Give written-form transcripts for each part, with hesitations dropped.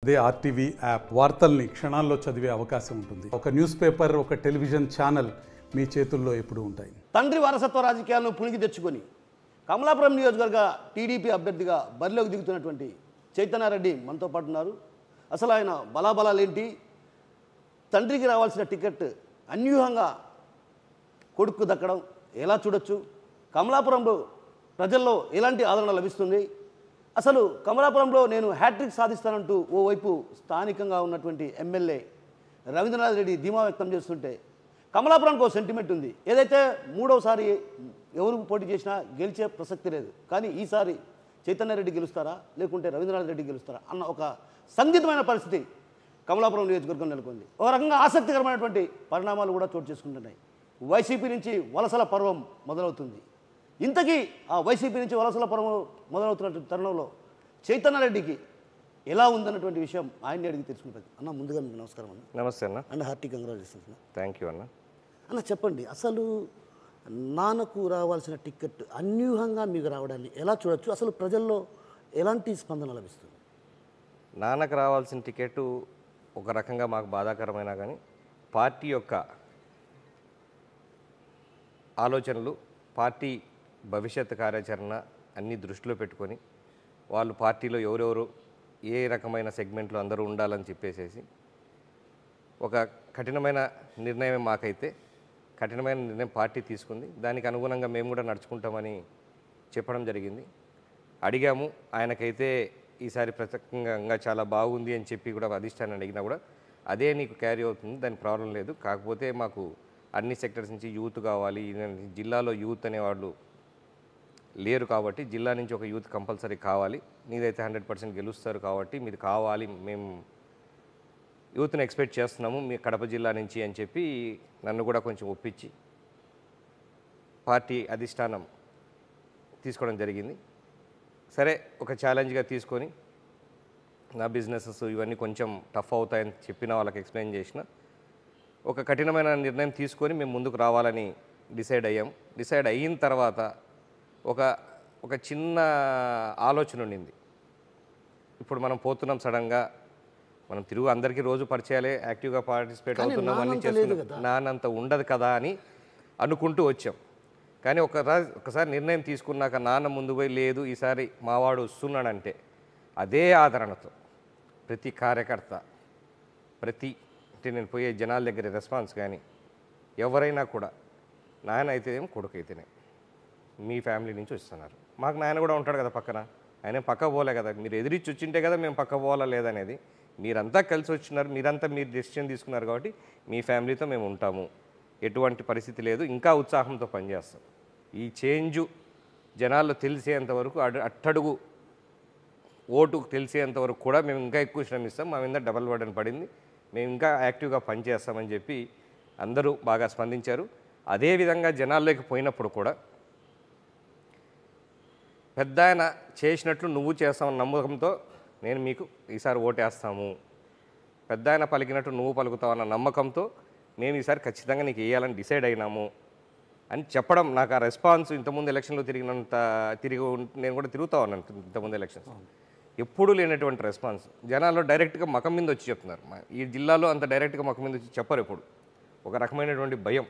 అదే RTV app వార్తల్ని క్షణాల్లో చదివే అవకాశం ఉంటుంది. ఒక న్యూస్ పేపర్, ఒక టెలివిజన్ ఛానల్ మీ చేతుల్లో ఎప్పుడూ ఉంటాయి. తండ్రి వారసత్వ రాజకీయాలను పుణికి తెచ్చుకొని కమలాపురం నియోజకవర్గ టీడీపీ అభ్యర్థిగా బరిలోకి దిగుతున్నటువంటి చైతన్యారెడ్డి మనతో పాటు ఉన్నారు. అసలు ఆయన బలాబలాలేంటి, తండ్రికి రావాల్సిన టికెట్ అన్యూహంగా కొడుకు దక్కడం ఎలా చూడొచ్చు, కమలాపురంలో ప్రజల్లో ఎలాంటి ఆదరణ లభిస్తుంది, అసలు కమలాపురంలో నేను హ్యాట్రిక్ సాధిస్తానంటూ ఓవైపు స్థానికంగా ఉన్నటువంటి ఎమ్మెల్యే రవీంద్రనాథ్ రెడ్డి ధీమా వ్యక్తం చేస్తుంటే కమలాపురానికి ఒక సెంటిమెంట్ ఉంది. ఏదైతే మూడవసారి ఎవరు పోటీ చేసినా గెలిచే ప్రసక్తి లేదు, కానీ ఈసారి చైతన్యారెడ్డి గెలుస్తారా లేకుంటే రవీంద్రనాథ్ రెడ్డి గెలుస్తారా అన్న ఒక సందిగ్ధమైన పరిస్థితి కమలాపురం నియోజకవర్గం నెలకొంది. ఒక రకంగా ఆసక్తికరమైనటువంటి పరిణామాలు కూడా చోటు చేసుకుంటున్నాయి. వైసీపీ నుంచి వలసల పర్వం మొదలవుతుంది. ఇంతకీ ఆ వైసీపీ నుంచి వలసల పర్వం మొదలవుతున్నటువంటి తరుణంలో చైతన్యారెడ్డికి ఎలా ఉందన్నటువంటి విషయం ఆయన్ని అడిగి తెలుసుకుంటుంది. అన్న, ముందుగా మీకు నమస్కారం అన్న. నమస్తే అన్న. అండ్ హార్టీ కంగ్రాచులేషన్స్ అన్న. థ్యాంక్ యూ అన్న. అన్న, చెప్పండి, అసలు నాన్నకు రావాల్సిన టికెట్ అన్యూహంగా మీకు రావడాన్ని ఎలా చూడొచ్చు? అసలు ప్రజల్లో ఎలాంటి స్పందన లభిస్తుంది? నాన్నకు రావాల్సిన టికెట్ ఒక రకంగా మాకు బాధాకరమైనా కానీ పార్టీ యొక్క ఆలోచనలు, పార్టీ భవిష్యత్ కార్యాచరణ అన్నీ దృష్టిలో పెట్టుకొని వాళ్ళు పార్టీలో ఎవరెవరు ఏ రకమైన సెగ్మెంట్లో అందరూ ఉండాలని చెప్పేసేసి ఒక కఠినమైన నిర్ణయం మాకైతే కఠినమైన నిర్ణయం పార్టీ తీసుకుంది. దానికి అనుగుణంగా మేము కూడా నడుచుకుంటామని చెప్పడం జరిగింది. అడిగాము, ఆయనకైతే ఈసారి ప్రత్యేకంగా చాలా బాగుంది అని చెప్పి కూడా అధిష్టానం అడిగినా కూడా అదే నీకు క్యారీ అవుతుంది, దానికి ప్రాబ్లం లేదు. కాకపోతే మాకు అన్ని సెక్టర్స్ నుంచి యూత్ కావాలి, జిల్లాలో యూత్ అనేవాళ్ళు లేరు కాబట్టి జిల్లా నుంచి ఒక యూత్ కంపల్సరీ కావాలి, నీదైతే 100% గెలుస్తారు కాబట్టి మీది కావాలి, మేము యూత్ని ఎక్స్పెక్ట్ చేస్తున్నాము మీ కడప జిల్లా నుంచి అని చెప్పి నన్ను కూడా కొంచెం ఒప్పించి పార్టీ అధిష్టానం తీసుకోవడం జరిగింది. సరే, ఒక ఛాలెంజ్గా తీసుకొని నా బిజినెసెస్ ఇవన్నీ కొంచెం టఫ్ అవుతాయని చెప్పిన వాళ్ళకి ఎక్స్ప్లెయిన్ చేసిన ఒక కఠినమైన నిర్ణయం తీసుకొని మేము ముందుకు రావాలని డిసైడ్ అయ్యాం. డిసైడ్ అయిన తర్వాత ఒక చిన్న ఆలోచన ఉండింది. ఇప్పుడు మనం పోతున్నాం సడన్గా, మనం తిరుగు అందరికీ రోజు పరిచయాలే, యాక్టివ్గా పార్టిసిపేట్ అవుతున్నాం, అన్నీ చేస్తున్నాం, నానంత ఉండదు కదా అని అనుకుంటూ వచ్చాం. కానీ ఒకసారి నిర్ణయం తీసుకున్నాక నాన్న ముందు పోయి లేదు ఈసారి మావాడు వస్తున్నాడంటే అదే ఆదరణతో ప్రతి కార్యకర్త, అంటే నేను పోయే జనాల దగ్గర రెస్పాన్స్ కానీ ఎవరైనా కూడా నాయన అయితేనేం కొడుకు అయితేనే మీ ఫ్యామిలీ నుంచి వస్తున్నారు, మాకు నాయన కూడా ఉంటాడు కదా పక్కన, ఆయన పక్క పోలే కదా, మీరు ఎదిరించి వచ్చింటే కదా మేము పక్క పోవాలా లేదనేది, మీరంతా కలిసి వచ్చినారు, మీరు డెసిషన్ తీసుకున్నారు కాబట్టి మీ ఫ్యామిలీతో మేము ఉంటాము, ఎటువంటి పరిస్థితి లేదు, ఇంకా ఉత్సాహంతో పనిచేస్తాం. ఈ చేంజు జనాల్లో తెలిసేంతవరకు అట్టడుగు ఓటు తెలిసేంతవరకు కూడా మేము ఇంకా ఎక్కువ శ్రమిస్తాం, మా మీద డబల్ బర్డెన్ పడింది, మేము ఇంకా యాక్టివ్గా పనిచేస్తామని చెప్పి అందరూ బాగా స్పందించారు. అదేవిధంగా జనాల్లోకి పోయినప్పుడు కూడా పెద్ద ఆయన చేసినట్లు నువ్వు చేస్తామన్న నమ్మకంతో నేను మీకు ఈసారి ఓటేస్తాము, పెద్ద ఆయన పలికినట్టు నువ్వు పలుకుతావన్న నమ్మకంతో మేము ఈసారి ఖచ్చితంగా నీకు వేయాలని డిసైడ్ అయినాము అని చెప్పడం. నాకు ఆ రెస్పాన్స్ ఇంతకుముందు ఎలక్షన్లో నేను కూడా తిరుగుతా ఉన్నాను, ఇంతకుముందు ఎలక్షన్స్ ఎప్పుడూ లేనటువంటి రెస్పాన్స్ జనాల్లో డైరెక్ట్గా మకం మీద వచ్చి చెప్తున్నారు. ఈ జిల్లాలో అంత డైరెక్ట్గా మకం మీద వచ్చి చెప్పరు ఎప్పుడు, ఒక రకమైనటువంటి భయం,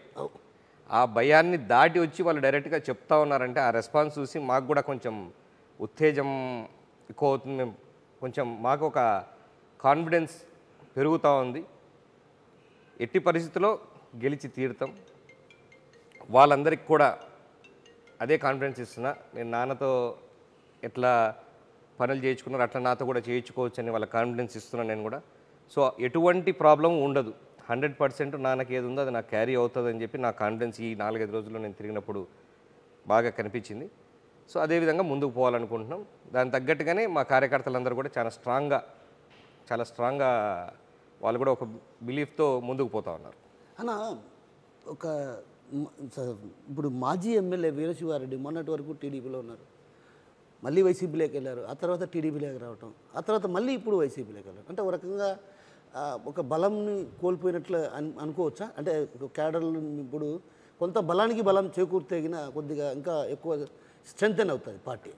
ఆ భయాన్ని దాటి వచ్చి వాళ్ళు డైరెక్ట్గా చెప్తా ఉన్నారంటే ఆ రెస్పాన్స్ చూసి మాకు కూడా కొంచెం ఉత్తేజం ఎక్కువ అవుతుంది, మేము కొంచెం మాకు ఒక కాన్ఫిడెన్స్ పెరుగుతూ ఉంది. ఎట్టి పరిస్థితుల్లో గెలిచి తీరుతాం, వాళ్ళందరికీ కూడా అదే కాన్ఫిడెన్స్ ఇస్తున్నా. నేను నాన్నతో ఎట్లా పనులు చేయించుకున్నారు అట్లా నాతో కూడా చేయించుకోవచ్చు అని వాళ్ళ కాన్ఫిడెన్స్ ఇస్తున్నాను నేను కూడా. సో ఎటువంటి ప్రాబ్లం ఉండదు, 100% నాన్నకి ఏది ఉందో అది నాకు క్యారీ అవుతుంది అని చెప్పి నా కాన్ఫిడెన్స్ ఈ 4-5 రోజుల్లో నేను తిరిగినప్పుడు బాగా కనిపించింది. సో అదేవిధంగా ముందుకు పోవాలనుకుంటున్నాం. దానికి తగ్గట్టుగానే మా కార్యకర్తలందరూ కూడా చాలా స్ట్రాంగ్గా వాళ్ళు కూడా ఒక బిలీఫ్తో ముందుకు పోతా ఉన్నారు. అన్న, ఇప్పుడు మాజీ ఎమ్మెల్యే వీరశివారెడ్డి మొన్నటి వరకు టీడీపీలో ఉన్నారు, మళ్ళీ వైసీపీలోకి వెళ్ళారు, ఆ తర్వాత టీడీపీలోకి రావటం, ఆ తర్వాత మళ్ళీ ఇప్పుడు వైసీపీలోకి వెళ్ళారు. అంటే ఒక రకంగా ఒక బలంని కోల్పోయినట్లు అనుకోవచ్చా? అంటే క్యాడర్లు ఇప్పుడు కొంత బలానికి బలం చేకూర్తేగిన కొద్దిగా ఇంకా ఎక్కువ స్ట్రెంగ్తెన్ అవుతుంది పార్టీ.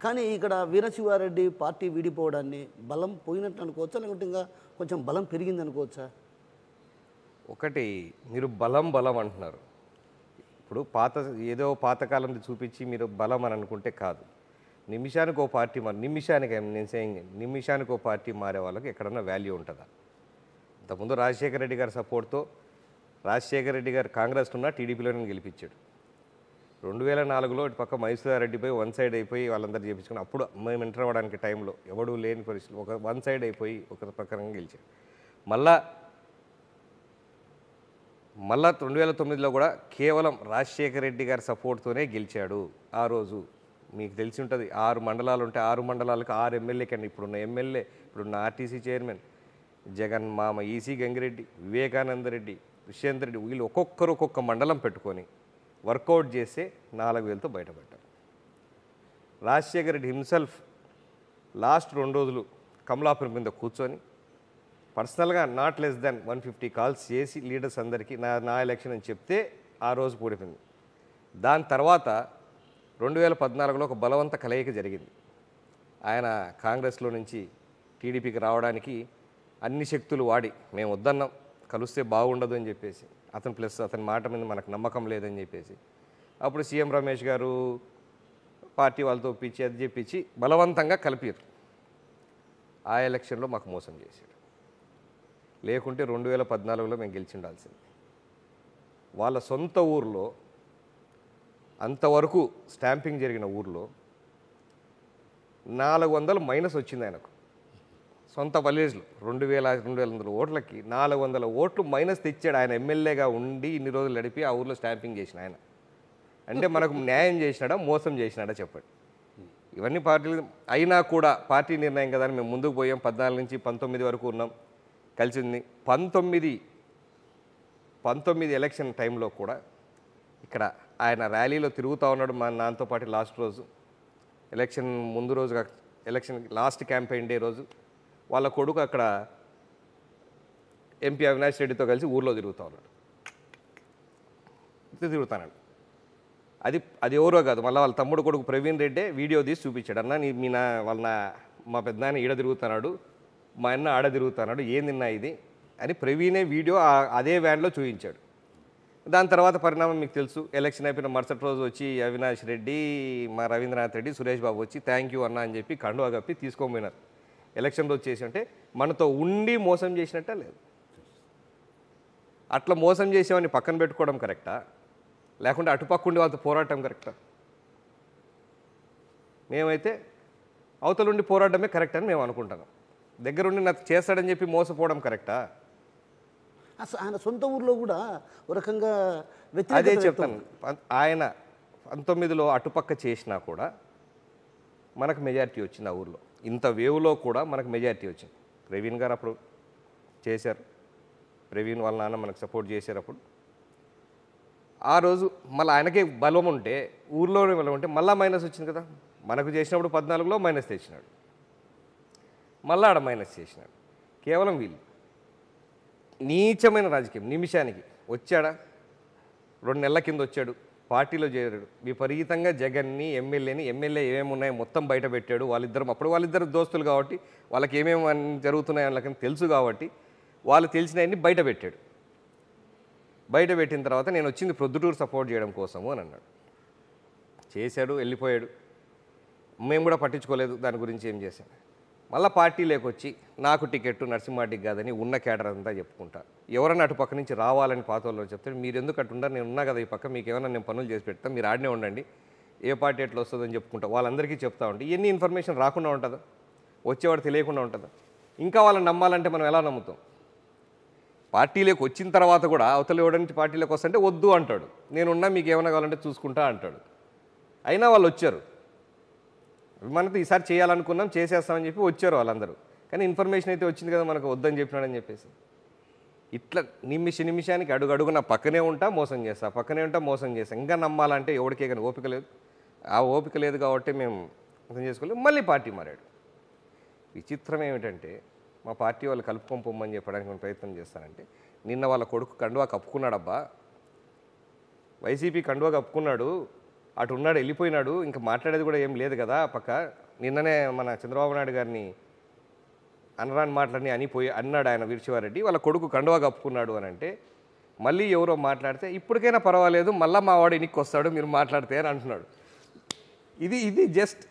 కానీ ఇక్కడ వీరశివారెడ్డి పార్టీ విడిపోవడాన్ని బలం పోయినట్టు అనుకోవచ్చా, లేకుంటే ఇంకా కొంచెం బలం పెరిగింది అనుకోవచ్చా? ఒకటి మీరు బలం అంటున్నారు. ఇప్పుడు ఏదో పాతకాలంలో చూపించి మీరు బలం అని అనుకుంటే కాదు. నిమిషానికి ఓ పార్టీ నిమిషానికి ఓ పార్టీ మారే వాళ్ళకి ఎక్కడన్నా వాల్యూ ఉంటుందా? ఇంతకుముందు రాజశేఖర రెడ్డి గారి సపోర్ట్తో రాజశేఖర రెడ్డి గారు కాంగ్రెస్లో ఉన్న టీడీపీలోనే గెలిపించాడు. 2004లో ఇటు పక్క మైసూరారెడ్డిపై వన్ సైడ్ అయిపోయి వాళ్ళందరూ చేయించుకుని అప్పుడు మేము ఎంటర్ అవ్వడానికి టైంలో ఎవడూ లేని పరిస్థితులు ఒక వన్ సైడ్ అయిపోయి ఒక ప్రకారంగా గెలిచాడు. మళ్ళా 2009లో కూడా కేవలం రాజశేఖర రెడ్డి గారి సపోర్ట్తోనే గెలిచాడు. ఆ రోజు మీకు తెలిసి ఉంటుంది, 6 మండలాలు ఉంటే 6 మండలాలకు 6 ఎమ్మెల్యే కండి. ఇప్పుడున్న ఎమ్మెల్యే, ఇప్పుడున్న ఆర్టీసీ చైర్మన్ జగన్ మామ ఈసీ గంగిరెడ్డి, వివేకానంద రెడ్డి, దుష్యంత్ రెడ్డి, వీళ్ళు ఒక్కొక్కరు ఒక్కొక్క మండలం పెట్టుకొని వర్కౌట్ చేస్తే 4,000తో బయటపడ్డారు. రాజశేఖర రెడ్డి హిమ్సెల్ఫ్ లాస్ట్ 2 రోజులు కమలాపురం మీద కూర్చొని పర్సనల్గా నాట్ లెస్ దాన్ 150 కాల్స్ చేసి లీడర్స్ అందరికీ నా ఎలక్షన్ అని చెప్తే ఆ రోజు పూడిపోయింది. దాని తర్వాత 2014లో ఒక బలవంత కలయిక జరిగింది. ఆయన కాంగ్రెస్లో నుంచి టీడీపీకి రావడానికి అన్ని శక్తులు వాడి మేము వద్దన్నాం, కలిస్తే బాగుండదు అని చెప్పేసి అతని మాట మీద మనకు నమ్మకం లేదని చెప్పేసి అప్పుడు సీఎం రమేష్ గారు పార్టీ వాళ్ళతో ఒప్పించి అది చెప్పించి బలవంతంగా కలిపారు. ఆ ఎలక్షన్లో మాకు మోసం చేశాడు. లేకుంటే 2014లో మేము గెలిచి ఉండాల్సింది. వాళ్ళ సొంత ఊర్లో అంతవరకు స్టాంపింగ్ జరిగిన ఊర్లో 400 మైనస్ వచ్చింది ఆయనకు. సొంత విలేజ్లో 2,200 ఓట్లకి 400 ఓట్లు మైనస్ తెచ్చాడు. ఆయన ఎమ్మెల్యేగా ఉండి ఇన్ని రోజులు నడిపి ఆ ఊర్లో స్టాంపింగ్ చేసిన ఆయన. అంటే మనకు న్యాయం చేసినాడా మోసం చేసినాడా చెప్పండి. ఇవన్నీ పార్టీలు అయినా కూడా పార్టీ నిర్ణయం కదా అని మేము ముందుకు పోయాం. 14 నుంచి 19 వరకు ఉన్నాం, కలిసింది. 19 ఎలక్షన్ టైంలో కూడా ఇక్కడ ఆయన ర్యాలీలో తిరుగుతూ ఉన్నాడు మా నాన్నతో పాటు. లాస్ట్ రోజు ఎలక్షన్ ముందు రోజు, ఎలక్షన్ లాస్ట్ క్యాంపెయిన్ డే రోజు వాళ్ళ కొడుకు అక్కడ ఎంపీ అవినాష్ రెడ్డితో కలిసి ఊర్లో తిరుగుతూ ఉన్నాడు. తిరుగుతాడు. అది ఎవరో కాదు, మళ్ళీ వాళ్ళ తమ్ముడు కొడుకు ప్రవీణ్ రెడ్డే వీడియో తీసి చూపించాడు. అన్న మా పెద్దనాయన ఈడ తిరుగుతున్నాడు, మా అన్న ఆడ తిరుగుతున్నాడు, ఏందిన్నా ఇది అని ప్రవీణే వీడియో అదే వ్యాన్లో చూపించాడు. దాని తర్వాత పరిణామం మీకు తెలుసు. ఎలక్షన్ అయిపోయిన మరుసటి రోజు వచ్చి అవినాష్ రెడ్డి, మా రవీంద్రనాథ్ రెడ్డి, సురేష్ బాబు వచ్చి థ్యాంక్ యూ అన్న అని చెప్పి కండువా కప్పి తీసుకోపోయినారు. ఎలక్షన్ రోజు చేసి అంటే మనతో ఉండి మోసం చేసినట్ట లేదు. అట్లా మోసం చేసేవాడిని పక్కన పెట్టుకోవడం కరెక్టా, లేకుంటే అటుపక్క ఉండి వాళ్ళతో పోరాటం కరెక్టా? మేమైతే అవతలుండి పోరాటమే కరెక్ట్ అని మేము అనుకుంటున్నాం. దగ్గరుండి నాకు చేస్తాడని చెప్పి మోసపోవడం కరెక్టా? అసలు ఆయన సొంత ఊర్లో కూడా ఒక రకంగా అదే చెప్తాను. ఆయన 19లో అటుపక్క చేసినా కూడా మనకు మెజారిటీ వచ్చింది. ఆ ఊర్లో ఇంత వేవ్లో కూడా మనకు మెజారిటీ వచ్చింది. ప్రవీణ్ గారు అప్పుడు చేశారు, ప్రవీణ్ వాళ్ళ నాన్న మనకు సపోర్ట్ చేశారు. అప్పుడు ఆ రోజు మళ్ళీ ఆయనకే బలం ఉంటే, ఊర్లోనే బలం ఉంటే మళ్ళీ మైనస్ వచ్చింది కదా. మనకు చేసినప్పుడు 14లో మైనస్ తెచ్చినాడు, మళ్ళీ ఆడ మైనస్ చేసినాడు. కేవలం వీళ్ళు నీచమైన రాజకీయం. నిమిషానికి వచ్చాడా, 2 నెలల కింద వచ్చాడు, పార్టీలో చేరాడు, విపరీతంగా జగన్ని ఎమ్మెల్యే ఏమేమి ఉన్నాయో మొత్తం బయట పెట్టాడు. వాళ్ళిద్దరు దోస్తులు కాబట్టి వాళ్ళకి ఏమేమి జరుగుతున్నాయో వాళ్ళకి తెలుసు కాబట్టి వాళ్ళు తెలిసినవన్నీ బయట పెట్టాడు. బయట పెట్టిన తర్వాత నేను వచ్చింది ప్రొద్దుటూరు సపోర్ట్ చేయడం కోసము అని అన్నాడు. చేశాడు, వెళ్ళిపోయాడు. మేము కూడా పట్టించుకోలేదు దాని గురించి ఏం చేశాను. మళ్ళీ పార్టీలోకి వచ్చి నాకు టికెట్ నరసింహారెడ్డికి కాదని ఉన్న కేడర్ అంతా చెప్పుకుంటా. ఎవరన్నా అటు పక్క నుంచి రావాలని పాత వాళ్ళు చెప్తాడు. మీరు ఎందుకు అటు ఉండరు, నేను ఉన్నా కదా ఈ పక్క, మీకు ఏమన్నా నేను పనులు చేసి పెడతాను, మీరు ఆడనే ఉండండి, ఏ పార్టీ ఎట్లా వస్తుందని చెప్పుకుంటా వాళ్ళందరికీ చెప్తా ఉంటే ఇవన్నీ ఇన్ఫర్మేషన్ రాకుండా ఉంటుందా, వచ్చేవాడు తెలియకుండా ఉంటుందా? ఇంకా వాళ్ళని నమ్మాలంటే మనం ఎలా నమ్ముతాం? పార్టీలోకి వచ్చిన తర్వాత కూడా అవతల ఇవ్వడానికి పార్టీలోకి వస్తుంటే వద్దు అంటాడు, నేనున్నా మీకు ఏమైనా కావాలంటే చూసుకుంటా అంటాడు. అయినా వాళ్ళు వచ్చారు. మనతో ఈసారి చేయాలనుకున్నాం, చేసేస్తామని చెప్పి వచ్చారు వాళ్ళందరూ. కానీ ఇన్ఫర్మేషన్ అయితే వచ్చింది కదా మనకు వద్దని చెప్పినాడని చెప్పేసి ఇట్లా నిమిషానికి అడుగున పక్కనే ఉంటా మోసం చేస్తా. ఇంకా నమ్మాలంటే ఎవరికే కానీ ఓపిక లేదు. ఆ ఓపిక లేదు కాబట్టి మేము అర్థం చేసుకోలేదు. మళ్ళీ పార్టీ మారాడు. విచిత్రం ఏమిటంటే మా పార్టీ వాళ్ళు కలుపుకొని పొమ్మని చెప్పడానికి నేను ప్రయత్నం చేస్తానంటే, నిన్న వాళ్ళ కొడుకు కండువా కప్పుకున్నాడబ్బా, వైసీపీ కండువా కప్పుకున్నాడు, అటు ఉన్నాడు, వెళ్ళిపోయినాడు, ఇంకా మాట్లాడేది కూడా ఏం లేదు కదా పక్క. నిన్ననే మన చంద్రబాబు నాయుడు గారిని అనరాని మాటలని అన్నాడు ఆయన విర్చివారెడ్డి, వాళ్ళ కొడుకు కండువా కప్పుకున్నాడు అని అంటే, మళ్ళీ ఎవరో మాట్లాడితే ఇప్పటికైనా పర్వాలేదు మళ్ళీ మా వాడు ఎన్నికి వస్తాడు మీరు మాట్లాడితే అని అంటున్నాడు. ఇది జస్ట్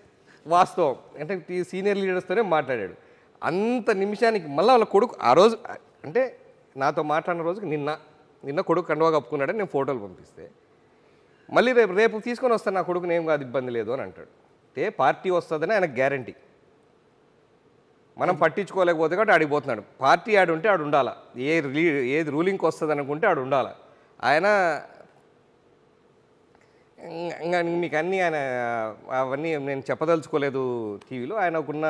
వాస్తవం. అంటే సీనియర్ లీడర్స్తోనే మాట్లాడాడు. అంత నిమిషానికి మళ్ళీ వాళ్ళ కొడుకు ఆ రోజు అంటే నాతో మాట్లాడిన రోజుకి నిన్న కొడుకు కండువా కప్పుకున్నాడని నేను ఫోటోలు పంపిస్తే, మళ్ళీ రేపు తీసుకొని వస్తాను నా కొడుకుని ఏం కాదు ఇబ్బంది లేదు అని అంటాడు. అంటే పార్టీ వస్తుందని ఆయనకు గ్యారంటీ. మనం పట్టించుకోలేకపోతే కాబట్టి ఆడిపోతున్నాడు. పార్టీ ఆడుంటే ఆడు ఉండాలా, ఏది రూలింగ్కి వస్తుంది అనుకుంటే ఆడు ఉండాలా. ఆయన ఇంకా మీకు అన్నీ ఆయన అవన్నీ నేను చెప్పదలుచుకోలేదు టీవీలో. ఆయనకున్న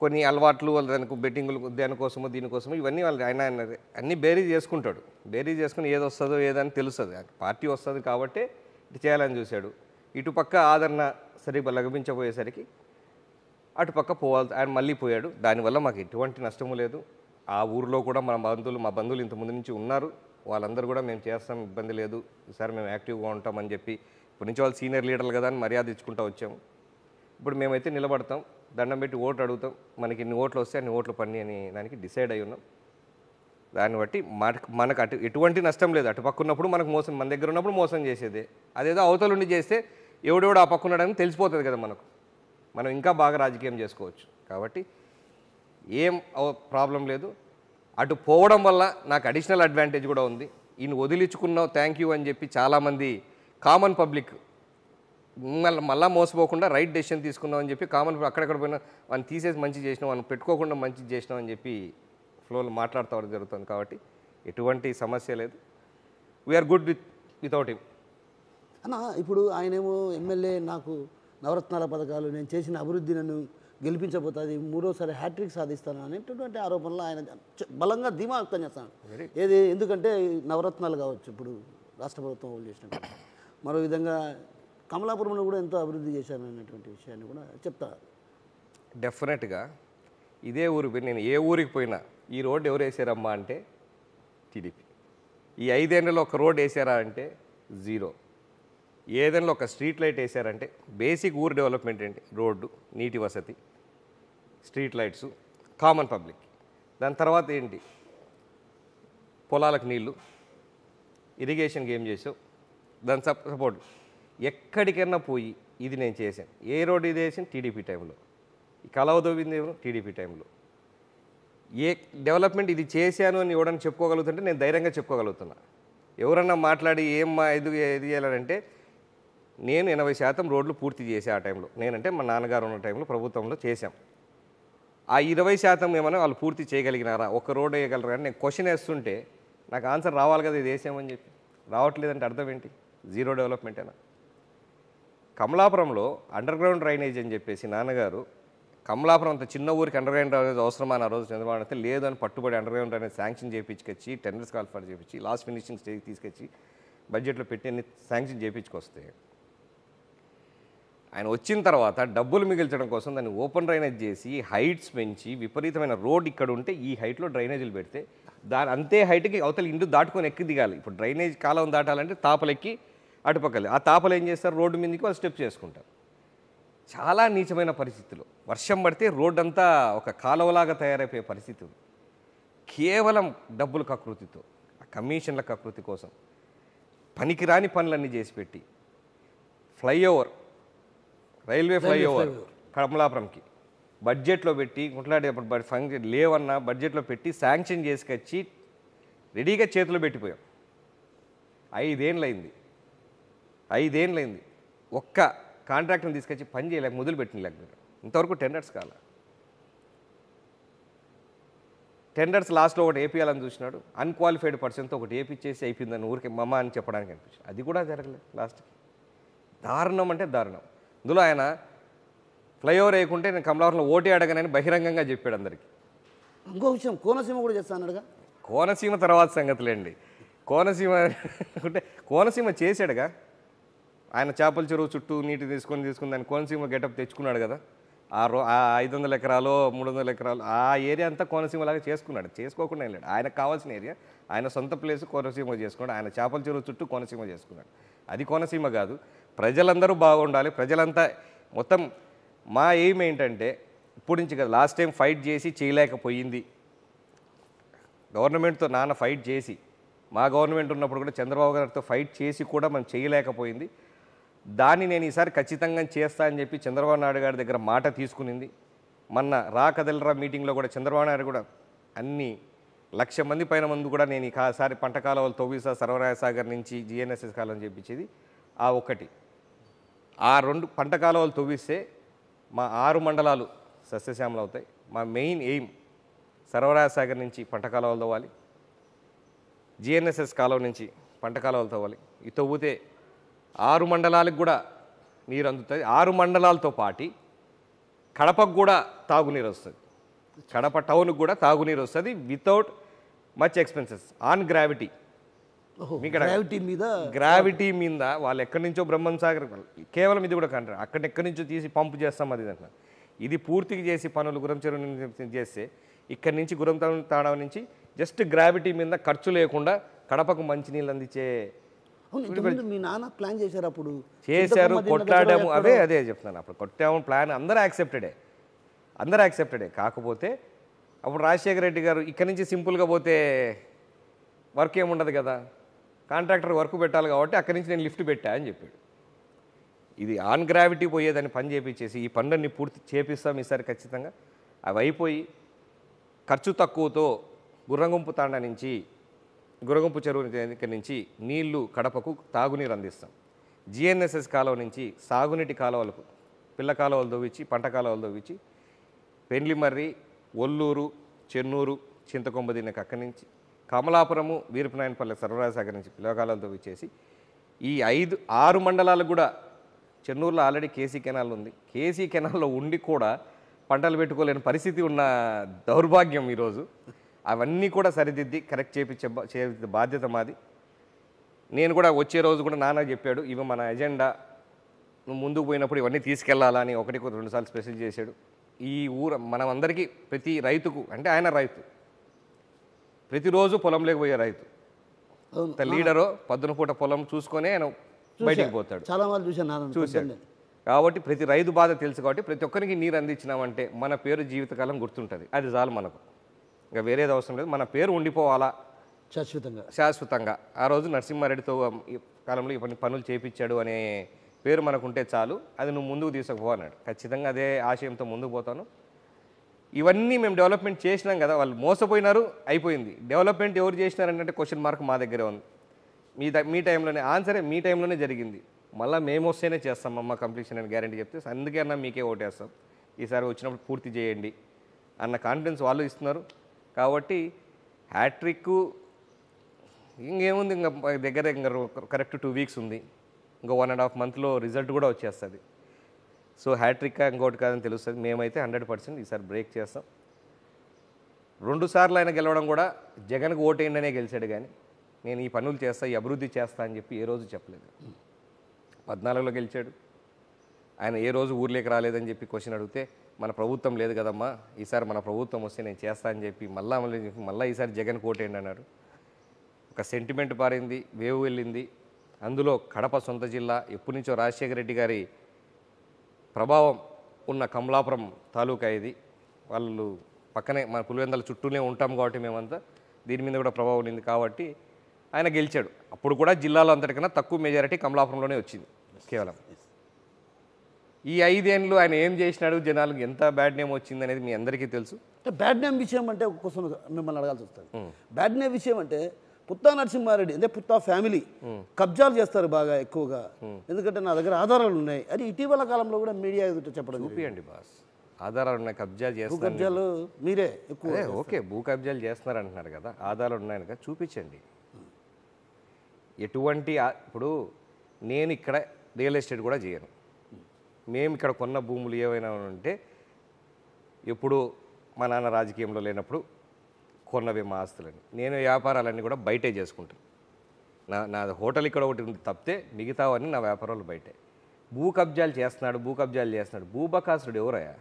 కొన్ని అలవాట్లు దానికి బెట్టింగులు దానికోసమో దీనికోసమో ఇవన్నీ వాళ్ళు ఆయన అన్నీ బేరీజ్ చేసుకుంటాడు. బేరీజ్ చేసుకుని ఏది వస్తుందో ఏదని తెలుస్తుంది. పార్టీ వస్తుంది కాబట్టి ఇటు చేయాలని చూశాడు. ఇటుపక్క ఆదరణ సరిగ్గా లభించబోయేసరికి అటుపక్క పోవాలి. ఆయన మళ్ళీ పోయాడు. దానివల్ల మాకు ఎటువంటి నష్టము లేదు. ఆ ఊరిలో కూడా మా బంధువులు ఇంతకుముందు నుంచి ఉన్నారు. వాళ్ళందరూ కూడా మేము చేస్తాం, ఇబ్బంది లేదు, ఈసారి మేము యాక్టివ్గా ఉంటామని చెప్పి ఇప్పటి నుంచి వాళ్ళు సీనియర్ లీడర్లు కదా అని మర్యాద ఇచ్చుకుంటూ వచ్చాము. ఇప్పుడు మేమైతే నిలబడతాం, దండం పెట్టి ఓట్లు అడుగుతాం, మనకి ఇన్ని ఓట్లు వస్తే అన్ని ఓట్లు పని అని దానికి డిసైడ్ అయి ఉన్నాం. దాన్ని బట్టి మనకు ఎటువంటి నష్టం లేదు. అటు పక్క ఉన్నప్పుడు మనకు మోసం, మన దగ్గర ఉన్నప్పుడు మోసం చేసేదే. అదేదో అవతలుండి చేస్తే ఎవడెవడు ఆ పక్క ఉన్నాడని తెలిసిపోతుంది కదా మనకు. మనం ఇంకా బాగా రాజకీయం చేసుకోవచ్చు. కాబట్టి ఏం ప్రాబ్లం లేదు. అటు పోవడం వల్ల నాకు అడిషనల్ అడ్వాంటేజ్ కూడా ఉంది. ఈయన వదిలించుకున్నావు థ్యాంక్ యూ అని చెప్పి చాలామంది కామన్ పబ్లిక్ మళ్ళీ మోసపోకుండా రైట్ డెసిషన్ తీసుకున్నావు అని చెప్పి కామన్ అక్కడెక్కడ పోయినా వాళ్ళని తీసేసి మంచి చేసినావు, వాళ్ళని పెట్టుకోకుండా మంచి చేసినావు అని చెప్పి ఫ్లోలో మాట్లాడుతూ జరుగుతుంది. కాబట్టి ఎటువంటి సమస్య లేదు. We are good without him. అన్న ఇప్పుడు ఆయనేమో ఎమ్మెల్యే, నాకు నవరత్నాల పథకాలు, నేను చేసిన అభివృద్ధి నన్ను గెలిపించబోతుంది, మూడోసారి హ్యాట్రిక్ సాధిస్తాను అనేటటువంటి ఆరోపణలు ఆయన బలంగా ధీమా వ్యక్తం చేస్తాను. ఎందుకంటే నవరత్నాలు కావచ్చు, ఇప్పుడు రాష్ట్ర ప్రభుత్వం అమలు చేసినట్టు, మరో విధంగా కమలాపురంలో కూడా ఎంతో అభివృద్ధి చేశాను అనేటువంటి విషయాన్ని కూడా చెప్తారు. డెఫినెట్గా ఇదే ఊరికి నేను ఏ ఊరికి పోయినా ఈ రోడ్డు ఎవరు వేసారమ్మా అంటే టీడీపీ. ఈ 5 ఏళ్లలో ఒక రోడ్డు వేసారా అంటే జీరో. ఏదైనా ఒక స్ట్రీట్ లైట్ వేసారంటే బేసిక్ ఊరు డెవలప్మెంట్ ఏంటి? రోడ్డు, నీటి వసతి, స్ట్రీట్ లైట్స్, కామన్ పబ్లిక్. దాని తర్వాత ఏంటి? పొలాలకు నీళ్ళు, ఇరిగేషన్కి ఏం చేసావు, దాని సపోర్ట్. ఎక్కడికైనా పోయి ఇది నేను చేశాను. ఏ రోడ్డు ఇది వేసాను? టీడీపీ టైంలో. ఈ కలవదోవింది ఏమో టీడీపీ టైంలో. ఏ డెవలప్మెంట్ ఇది చేశాను అని ఎవడన్నా చెప్పుకోగలుగుతుంటే నేను ధైర్యంగా చెప్పుకోగలుగుతున్నా. ఎవరన్నా మాట్లాడి ఏమ్మా ఇది చేయాలంటే నేను 80% రోడ్లు పూర్తి చేసే ఆ టైంలో. నేనంటే మా నాన్నగారు ఉన్న టైంలో ప్రభుత్వంలో చేశాం. ఆ 20% ఏమైనా వాళ్ళు పూర్తి చేయగలిగినారా, ఒక రోడ్ వేయగలరా అని నేను క్వశ్చన్ వేస్తుంటే నాకు ఆన్సర్ రావాలి కదా ఇది వేసామని చెప్పి. రావట్లేదంటే అర్థం ఏంటి? జీరో డెవలప్మెంటేనా? కమలాపురంలో అండర్ గ్రౌండ్ డ్రైనేజ్ అని చెప్పేసి నాన్నగారు, కమలాపురం అంత చిన్న ఊరికి అండర్ గ్రౌండ్ డ్రైనేజ్ అవసరమా అని ఆ రోజు చంద్రబాబు అయితే లేదు అని పట్టుబడి అండర్ గ్రౌండ్ డ్రైనేజ్ శాంక్షన్ చేయించుకొచ్చి టెండర్స్ కాల్ఫర్ చేయించి లాస్ట్ ఫినిషింగ్ స్టేజ్ తీసుకొచ్చి బడ్జెట్లో పెట్టి అన్ని శాంక్షన్ చేయించుకొస్తే ఆయన వచ్చిన తర్వాత డబ్బులు మిగిల్చడం కోసం దాన్ని ఓపెన్ డ్రైనేజ్ చేసి హైట్స్ పెంచి విపరీతమైన రోడ్ ఇక్కడ ఉంటే ఈ హైట్లో డ్రైనేజీలు పెడితే దాని అంతే హైట్కి అవతల ఇండు దాటుకొని ఎక్కి దిగాలి. ఇప్పుడు డ్రైనేజ్ కాలం దాటాలంటే తాపలెక్కి అటుపక్కలే. ఆ తాపలు ఏం చేస్తారు? రోడ్డు మీదకి వాళ్ళు స్టెప్ చేసుకుంటారు. చాలా నీచమైన పరిస్థితులు. వర్షం పడితే రోడ్డు అంతా ఒక కాలువలాగా తయారైపోయే పరిస్థితులు. కేవలం డబ్బుల కకృతితో, కమిషన్ల కకృతి కోసం పనికిరాని పనులన్నీ చేసి పెట్టి ఫ్లైఓవర్, రైల్వే ఫ్లైఓవర్ కమలాపురంకి బడ్జెట్లో పెట్టి గుంటలాడేప్పుడు ఫంక్షన్ లేవన్నా బడ్జెట్లో పెట్టి శాంక్షన్ చేసుకొచ్చి రెడీగా చేతిలో పెట్టిపోయాం. 5 ఏళ్ళైంది. ఒక్క కాంట్రాక్ట్ని తీసుకొచ్చి పని చేయలేక మొదలుపెట్టిన లేకపోతే ఇంతవరకు టెండర్స్ కాల. టెండర్స్ లాస్ట్లో ఒకటి ఏపీయాలని చూసినాడు, అన్క్వాలిఫైడ్ పర్సన్తో ఒకటి ఏపీచ్చేసి అయిపోయిందని ఊరికి మమ్మ అని చెప్పడానికి అనిపించింది. అది కూడా జరగలేదు లాస్ట్కి. దారుణం అంటే దారుణం. అందులో ఆయన ఫ్లైఓవర్ వేయకుంటే నేను కమలాపురంలో ఓటే అడగనని బహిరంగంగా చెప్పాడు అందరికీ. ఇంకో విషయం, కోనసీమ కూడా చేస్తానడుగా. కోనసీమ తర్వాత సంగతులేండి. కోనసీమ అంటే కోనసీమ చేశాడుగా. ఆయన చేపల చెరువు చుట్టూ నీటి తీసుకుని దాన్ని కోనసీమ గెటప్ తెచ్చుకున్నాడు కదా. ఆ 500 ఎకరాలు 300 ఎకరాలు ఆ ఏరియా అంతా కోనసీమలాగా చేసుకున్నాడు. చేసుకోకుండా వెళ్ళాడు. ఆయనకు కావాల్సిన ఏరియా, ఆయన సొంత ప్లేస్ కోనసీమ చేసుకున్నాడు. ఆయన చేపల చెరువు చుట్టూ కోనసీమ చేసుకున్నాడు. అది కోనసీమ కాదు. ప్రజలందరూ బాగుండాలి, ప్రజలంతా మొత్తం. మా ఎయిమ్ ఏంటంటే ఇప్పుడు నుంచి కదా, లాస్ట్ టైం ఫైట్ చేసి చేయలేకపోయింది గవర్నమెంట్తో, నాన్న ఫైట్ చేసి, మా గవర్నమెంట్ ఉన్నప్పుడు కూడా చంద్రబాబు గారితో ఫైట్ చేసి కూడా మనం చేయలేకపోయింది. దాన్ని నేను ఈసారి ఖచ్చితంగా చేస్తా అని చెప్పి చంద్రబాబు నాయుడు గారి దగ్గర మాట తీసుకునింది. మొన్న రా కదలరా మీటింగ్లో కూడా చంద్రబాబు నాయుడు కూడా అన్ని 1,00,000 మంది పైన ముందు కూడా నేను ఈసారి పంట కాలువలు తవ్విస్తా, సర్వరాయ సాగర్ నుంచి GNSS కాలువని చెప్పించేది ఆ ఒకటి. ఆ 2 పంట కాలువలు తవ్విస్తే మా 6 మండలాలు సస్యశ్యామలు అవుతాయి. మా మెయిన్ ఎయిమ్ సర్వరాయ సాగర్ నుంచి పంట కాలువలు తవ్వాలి, GNSS కాలువ నుంచి పంట కాలువలు తవ్వాలి. ఈ తవ్వితే 6 మండలాలకు కూడా నీరు అందుతుంది. 6 మండలాలతో పాటు కడపకు కూడా తాగునీరు వస్తుంది, కడప టౌన్కి కూడా తాగునీరు వస్తుంది without much expenses on gravity. Gravity మీద వాళ్ళు ఎక్కడి నుంచో బ్రహ్మం సాగర్ కేవలం ఇది కూడా కంటారు, ఎక్కడి నుంచో తీసి పంపు చేస్తాం అది అంటున్నారు. ఇది పూర్తిగా చేసి పనులు గురం చెరువు చేస్తే ఇక్కడి నుంచి గురం తాడం నుంచి జస్ట్ గ్రావిటీ మీద ఖర్చు లేకుండా కడపకు మంచినీళ్ళు అందించే మీ నాన్న ప్లాన్ చేశారు, అప్పుడు చేశారు, కొట్లాడాము. అదే చెప్తున్నాను, అప్పుడు కొట్టాము ప్లాన్, అందరూ యాక్సెప్టెడే. కాకపోతే అప్పుడు రాజశేఖర రెడ్డి గారు ఇక్కడి నుంచి సింపుల్గా పోతే వర్క్ ఏముండదు కదా, కాంట్రాక్టర్ వర్క్ పెట్టాలి కాబట్టి అక్కడి నుంచి నేను లిఫ్ట్ పెట్టా అని చెప్పాడు. ఇది ఆన్ గ్రావిటీ పోయేదని పని చేపించేసి ఈ పనులన్నీ పూర్తి చేపిస్తాం ఈసారి ఖచ్చితంగా. అవి అయిపోయి ఖర్చు తక్కువతో గుర్రంగుంపు తాండా నుంచి, గుర్రంగుంపు చెరువు దగ్గర నుంచి నీళ్లు కడపకు తాగునీరు అందిస్తాం. GNSS కాలువ నుంచి సాగునీటి కాలువలకు పిల్ల కాలువలు తవ్వించి, పంట కాలువలు తవ్వించి పెండ్లిమర్రి, ఒల్లూరు, చెన్నూరు, చింతకొంబ దీనికి అక్కడి నుంచి కమలాపురము, వీరపనాయనపల్లె, సర్వరాయ సాగర్ నుంచి పిల్ల కాలువలు తవ్వించేసి ఈ 6 మండలాలకు కూడా. చెన్నూరులో ఆల్రెడీ కేసీ కెనాల్ ఉంది, కేసీ కెనాల్లో ఉండి కూడా పంటలు పెట్టుకోలేని పరిస్థితి ఉన్న దౌర్భాగ్యం ఈరోజు. అవన్నీ కూడా సరిదిద్ది కరెక్ట్ చేయించే బాధ్యత మాది. నేను కూడా వచ్చే రోజు కూడా నాన్న చెప్పాడు, ఇవి మన ఎజెండా, నువ్వు ముందుకు పోయినప్పుడు ఇవన్నీ తీసుకెళ్లాలని 1-2 సార్లు స్పెషల్ చేశాడు. ఈ మనం అందరికీ ప్రతి రైతుకు, అంటే ఆయన రైతు, ప్రతిరోజు పొలంలోకి పోయే రైతు, లీడరు పొద్దున పూట పొలం చూసుకొని ఆయన బయటికి పోతాడు. చాలా మంది చూశాడు. కాబట్టి ప్రతి రైతు బాధ తెలుసు కాబట్టి ప్రతి ఒక్కరికి నీరు అందించినామంటే మన పేరు జీవితకాలం గుర్తుంటుంది. అది చాలు మనకు, ఇంకా వేరేది అవసరం లేదు. మన పేరు ఉండిపోవాలా శాశ్వతంగా. ఆ రోజు నరసింహారెడ్డితో ఈ కాలంలో ఈ పనులు చేయించాడు అనే పేరు మనకుంటే చాలు, అది నువ్వు ముందుకు తీసుకుపో అన్నాడు. ఖచ్చితంగా అదే ఆశయంతో ముందుకు పోతాను. ఇవన్నీ మేము డెవలప్మెంట్ చేసినాం కదా, వాళ్ళు మోసపోయినారు, అయిపోయింది. డెవలప్మెంట్ ఎవరు చేసినారంటే క్వశ్చన్ మార్క్ మా దగ్గరే ఉంది. మీ టైంలోనే ఆన్సరే, మీ టైంలోనే జరిగింది. మళ్ళీ మేము వస్తేనే చేస్తాం అమ్మ కంప్లీషన్ అని గ్యారంటీ చెప్తే, అందుకే అన్న మీకే ఓటేస్తాం, ఈసారి వచ్చినప్పుడు పూర్తి చేయండి అన్న కాన్ఫిడెన్స్ వాళ్ళు ఇస్తున్నారు. కాబట్టి హ్యాట్రిక్ ఇంకేముంది, ఇంకా దగ్గర ఇంకా కరెక్ట్ 2 వీక్స్ ఉంది, ఇంకో 1.5 మంత్లో రిజల్ట్ కూడా వచ్చేస్తుంది. సో హ్యాట్రిక్ ఇంకోటి కాదని తెలుస్తుంది. మేమైతే 100% ఈసారి బ్రేక్ చేస్తాం. 2 సార్లు ఆయన గెలవడం కూడా జగన్కి ఓటేయండినే గెలిచాడు, కానీ నేను ఈ పనులు చేస్తా, ఈ అభివృద్ధి చేస్తా అని చెప్పి ఏ రోజు చెప్పలేదు. 14లో గెలిచాడు, ఆయన ఏ రోజు ఊర్లోకి రాలేదని చెప్పి క్వశ్చన్ అడిగితే మన ప్రభుత్వం లేదు కదమ్మా, ఈసారి మన ప్రభుత్వం వస్తే నేను చేస్తా అని చెప్పి మళ్ళీ ఈసారి జగన్ కోటేయండి అన్నాడు. ఒక సెంటిమెంట్ పారింది, వేవ్ వెళ్ళింది. అందులో కడప సొంత జిల్లా, ఎప్పటి నుంచో రాజశేఖర రెడ్డి గారి ప్రభావం ఉన్న కమలాపురం తాలూకా ఇది. వాళ్ళు పక్కనే మన పులివెందుల చుట్టూనే ఉంటాం కాబట్టి మేమంతా దీని మీద కూడా ప్రభావం ఉంది కాబట్టి ఆయన గెలిచాడు. అప్పుడు కూడా జిల్లాలో అంతటికన్నా తక్కువ మెజారిటీ కమలాపురంలోనే వచ్చింది కేవలం. ఈ 5 ఏళ్ళు ఆయన ఏం చేసినాడు, జనాలకు ఎంత బ్యాడ్ నేమ్ వచ్చింది అనేది మీ అందరికీ తెలుసు. బ్యాడ్ నేమ్ విషయం అంటే ఒక క్వశ్చన్ మిమ్మల్ని అడగాల్సి వస్తుంది. బ్యాడ్ నేమ్ విషయం అంటే పుత్తా నరసింహారెడ్డి అంటే పుత్తా ఫ్యామిలీ కబ్జాలు చేస్తారు బాగా ఎక్కువగా, ఎందుకంటే నా దగ్గర ఆధారాలు ఉన్నాయి అని ఇటీవల కాలంలో కూడా మీడియా ఎదుట చెప్పడం. చూపియండి బాస్, ఆధారాలు ఉన్నాయి, కబ్జాలు చేస్తారు. కబ్జాలు మీరే ఎక్కువ. ఓకే, భూ కబ్జాలు చేస్తున్నారు అంటున్నారు కదా, ఆధారాలు ఉన్నాయి కదా, చూపించండి. ఎటువంటి ఇప్పుడు నేను ఇక్కడ రియల్ ఎస్టేట్ కూడా చేయను. మేము ఇక్కడ కొన్న భూములు ఏవైనా ఉంటే ఎప్పుడు మా నాన్న రాజకీయంలో లేనప్పుడు కొన్నవే మా ఆస్తులని. నేను వ్యాపారాలన్నీ కూడా బయటే చేసుకుంటాను. నా హోటల్ ఇక్కడ ఒకటి ఉంది తప్పితే మిగతావన్నీ నా వ్యాపారాలు బయటే. భూ కబ్జాలు చేస్తున్నాడు. భూబకాసురుడు ఎవరయ్యా?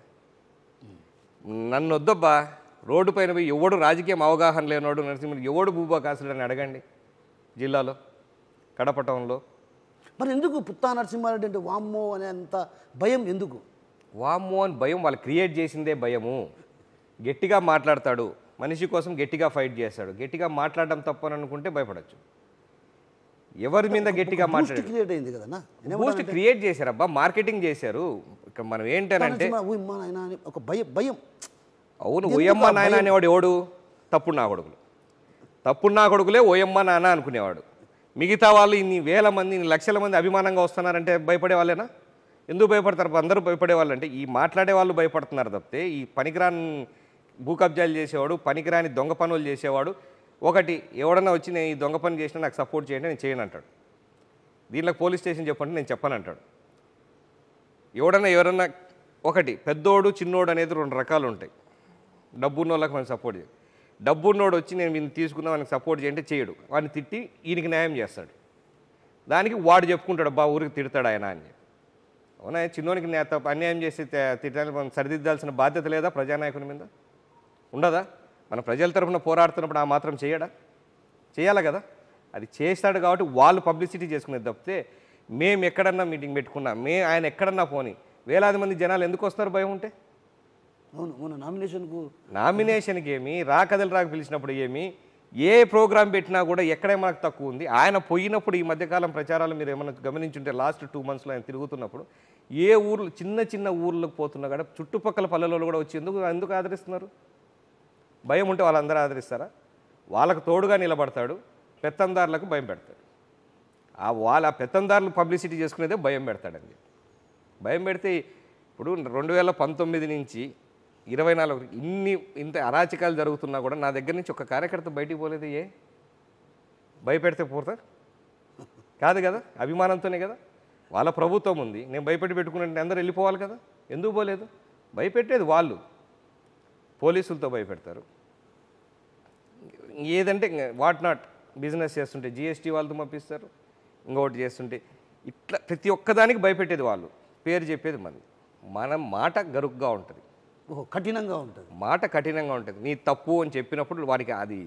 నన్ను వద్దబ్బా, రోడ్డు పైన పోయి ఎవడు రాజకీయం అవగాహన లేనివాడు నరసింహుడు ఎవడు భూబకాసురుడు అని అడగండి. జిల్లాలో కడప టౌన్లో మరి ఎందుకు పుత్తా నరసింహారెడ్డి అంటే వామ్మో అనేంత భయం ఎందుకు? వామ్మో అని భయం వాళ్ళు క్రియేట్ చేసిందే భయము. గట్టిగా మాట్లాడతాడు, మనిషి కోసం గట్టిగా ఫైట్ చేస్తాడు. గట్టిగా మాట్లాడడం తప్పని అనుకుంటే భయపడచ్చు. ఎవరి మీద గట్టిగా మాట్లాడారు? క్రియేట్ అయింది కదా, బూస్ట్ క్రియేట్ చేశారు అబ్బా, మార్కెటింగ్ చేశారు. ఇక్కడ మనం ఏంటనంటే ఒక భయం. అవును, ఓయమ్మ నాయన అనేవాడు ఎవడు? తప్పుడు నా కొడుకులు. తప్పుడు నా కొడుకులే ఓయమ్మ నాన్న అనుకునేవాడు. మిగతా వాళ్ళు ఇన్ని వేల మంది, ఇన్ని లక్షల మంది అభిమానంగా వస్తున్నారంటే భయపడే వాళ్ళేనా? ఎందుకు భయపడతారు? అందరూ భయపడే వాళ్ళు అంటే ఈ మాట్లాడే వాళ్ళు భయపడుతున్నారు తప్పితే ఈ పనికిరాని భూ కబ్జాలు చేసేవాడు, పనికిరాని దొంగ పనులు చేసేవాడు ఒకటి ఎవడన్నా వచ్చి నేను ఈ దొంగ పని చేసినా నాకు సపోర్ట్ చేయండి, నేను చేయను అంటాడు. దీనిలో పోలీస్ స్టేషన్ చెప్పండి, నేను చెప్పను అంటాడు. ఎవరన్నా ఒకటి పెద్దోడు చిన్నోడు అనేది రెండు రకాలు ఉంటాయి. డబ్బున్న వాళ్ళకి మనం సపోర్ట్ చేయాలి. డబ్బున్నోడు వచ్చి నేను వీళ్ళని తీసుకున్నా వానికి సపోర్ట్ చేయంటే చేయడు, వాడిని తిట్టి ఈయనకి న్యాయం చేస్తాడు. దానికి వాడు చెప్పుకుంటాడు బా ఊరికి తిడతాడు ఆయన అని. అవునా? చిన్నోనికి అన్యాయం చేసి తిట్టడానికి మనం సరిదిద్దాల్సిన బాధ్యత లేదా ప్రజానాయకుని మీద? ఉండదా? మన ప్రజల తరఫున పోరాడుతున్నప్పుడు ఆ మాత్రం చేయడా? చేయాలి కదా. అది చేస్తాడు కాబట్టి వాళ్ళు పబ్లిసిటీ చేసుకునేది తప్పితే మేము ఎక్కడన్నా మీటింగ్ పెట్టుకున్నా, ఆయన ఎక్కడన్నా పోని వేలాది మంది జనాలు ఎందుకు వస్తారు భయం ఉంటే? అవును, నామినేషన్కి ఏమి, రాకదలు రాక పిలిచినప్పుడు ఏమి, ఏ ప్రోగ్రాం పెట్టినా కూడా ఎక్కడే మనకు తక్కువ ఉంది. ఆయన పోయినప్పుడు ఈ మధ్యకాలం ప్రచారాలు మీరు ఏమైనా గమనించుంటే లాస్ట్ 2 monthsలో ఆయన తిరుగుతున్నప్పుడు ఏ ఊర్లు చిన్న ఊర్లకు పోతున్నా కూడా చుట్టుపక్కల పల్లెలలో కూడా వచ్చి ఎందుకు ఆదరిస్తున్నారు? భయం ఉంటే వాళ్ళందరూ ఆదరిస్తారా? వాళ్ళకు తోడుగా నిలబడతాడు, పెత్తందారులకు భయం పెడతాడు. వాళ్ళ పెత్తందారులు పబ్లిసిటీ చేసుకునేదే భయం పెడతాడండి. భయం పెడితే ఇప్పుడు 2019 నుంచి 24 ఇంత అరాచకాలు జరుగుతున్నా కూడా నా దగ్గర నుంచి ఒక కార్యకర్త బయటికి పోలేదు. భయపెడితే పోతారు కాదు కదా, అభిమానంతోనే కదా. వాళ్ళ ప్రభుత్వం ఉంది, నేను భయపెట్టి పెట్టుకున్నట్టు అందరూ వెళ్ళిపోవాలి కదా. ఎందుకు పోలేదు? భయపెట్టేది వాళ్ళు, పోలీసులతో భయపెడతారు. ఏదంటే వాట్ నాట్ బిజినెస్ చేస్తుంటే జిఎస్టీ వాళ్ళతో పంపిస్తారు, ఇంకొకటి చేస్తుంటే ఇట్లా ప్రతి ఒక్కదానికి భయపెట్టేది వాళ్ళు, పేరు చెప్పేది మన మాట గరుగ్గా ఉంటుంది, కఠినంగా ఉంటుంది. మాట కఠినంగా ఉంటుంది. నీ తప్పు అని చెప్పినప్పుడు వాడికి అది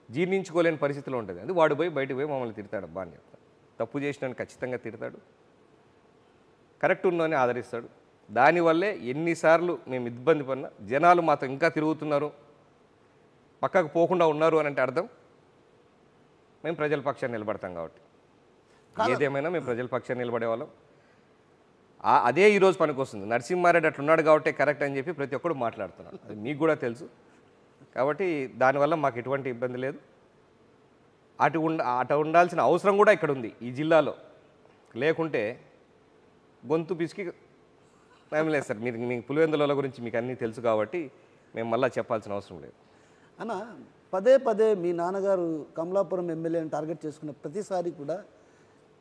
జీర్ణించుకోలేని పరిస్థితిలో ఉంటుంది. అది వాడు బయటకు పోయి మమ్మల్ని తిడతాడు అబ్బా అని చెప్తాడు. తప్పు చేసినని ఖచ్చితంగా తిడతాడు, కరెక్ట్ ఉన్నదని ఆదరిస్తాడు. దానివల్లే ఎన్నిసార్లు మేము ఇబ్బంది పడినా జనాలు మాతో ఇంకా తిరుగుతున్నారు, పక్కకు పోకుండా ఉన్నారు అని అంటే అర్థం మేము ప్రజల పక్షాన్ని నిలబడతాం కాబట్టి. ఏదేమైనా మేము ప్రజల పక్షాన్ని నిలబడేవాళ్ళం. అదే ఈరోజు పనికి వస్తుంది. నరసింహారెడ్డి అట్లున్నాడు కాబట్టి కరెక్ట్ అని చెప్పి ప్రతి ఒక్కరు మాట్లాడుతున్నాడు, అది మీకు కూడా తెలుసు. కాబట్టి దానివల్ల మాకు ఎటువంటి ఇబ్బంది లేదు. అటు ఉండాల్సిన అవసరం కూడా ఇక్కడ ఉంది ఈ జిల్లాలో. లేకుంటే గొంతు పిసికి లేదు సార్. మీకు పులివెందుల గురించి మీకు అన్నీ తెలుసు కాబట్టి మేము మళ్ళీ చెప్పాల్సిన అవసరం లేదు. అన్న, పదే మీ నాన్నగారు కమలాపురం ఎమ్మెల్యేని టార్గెట్ చేసుకున్న ప్రతిసారి కూడా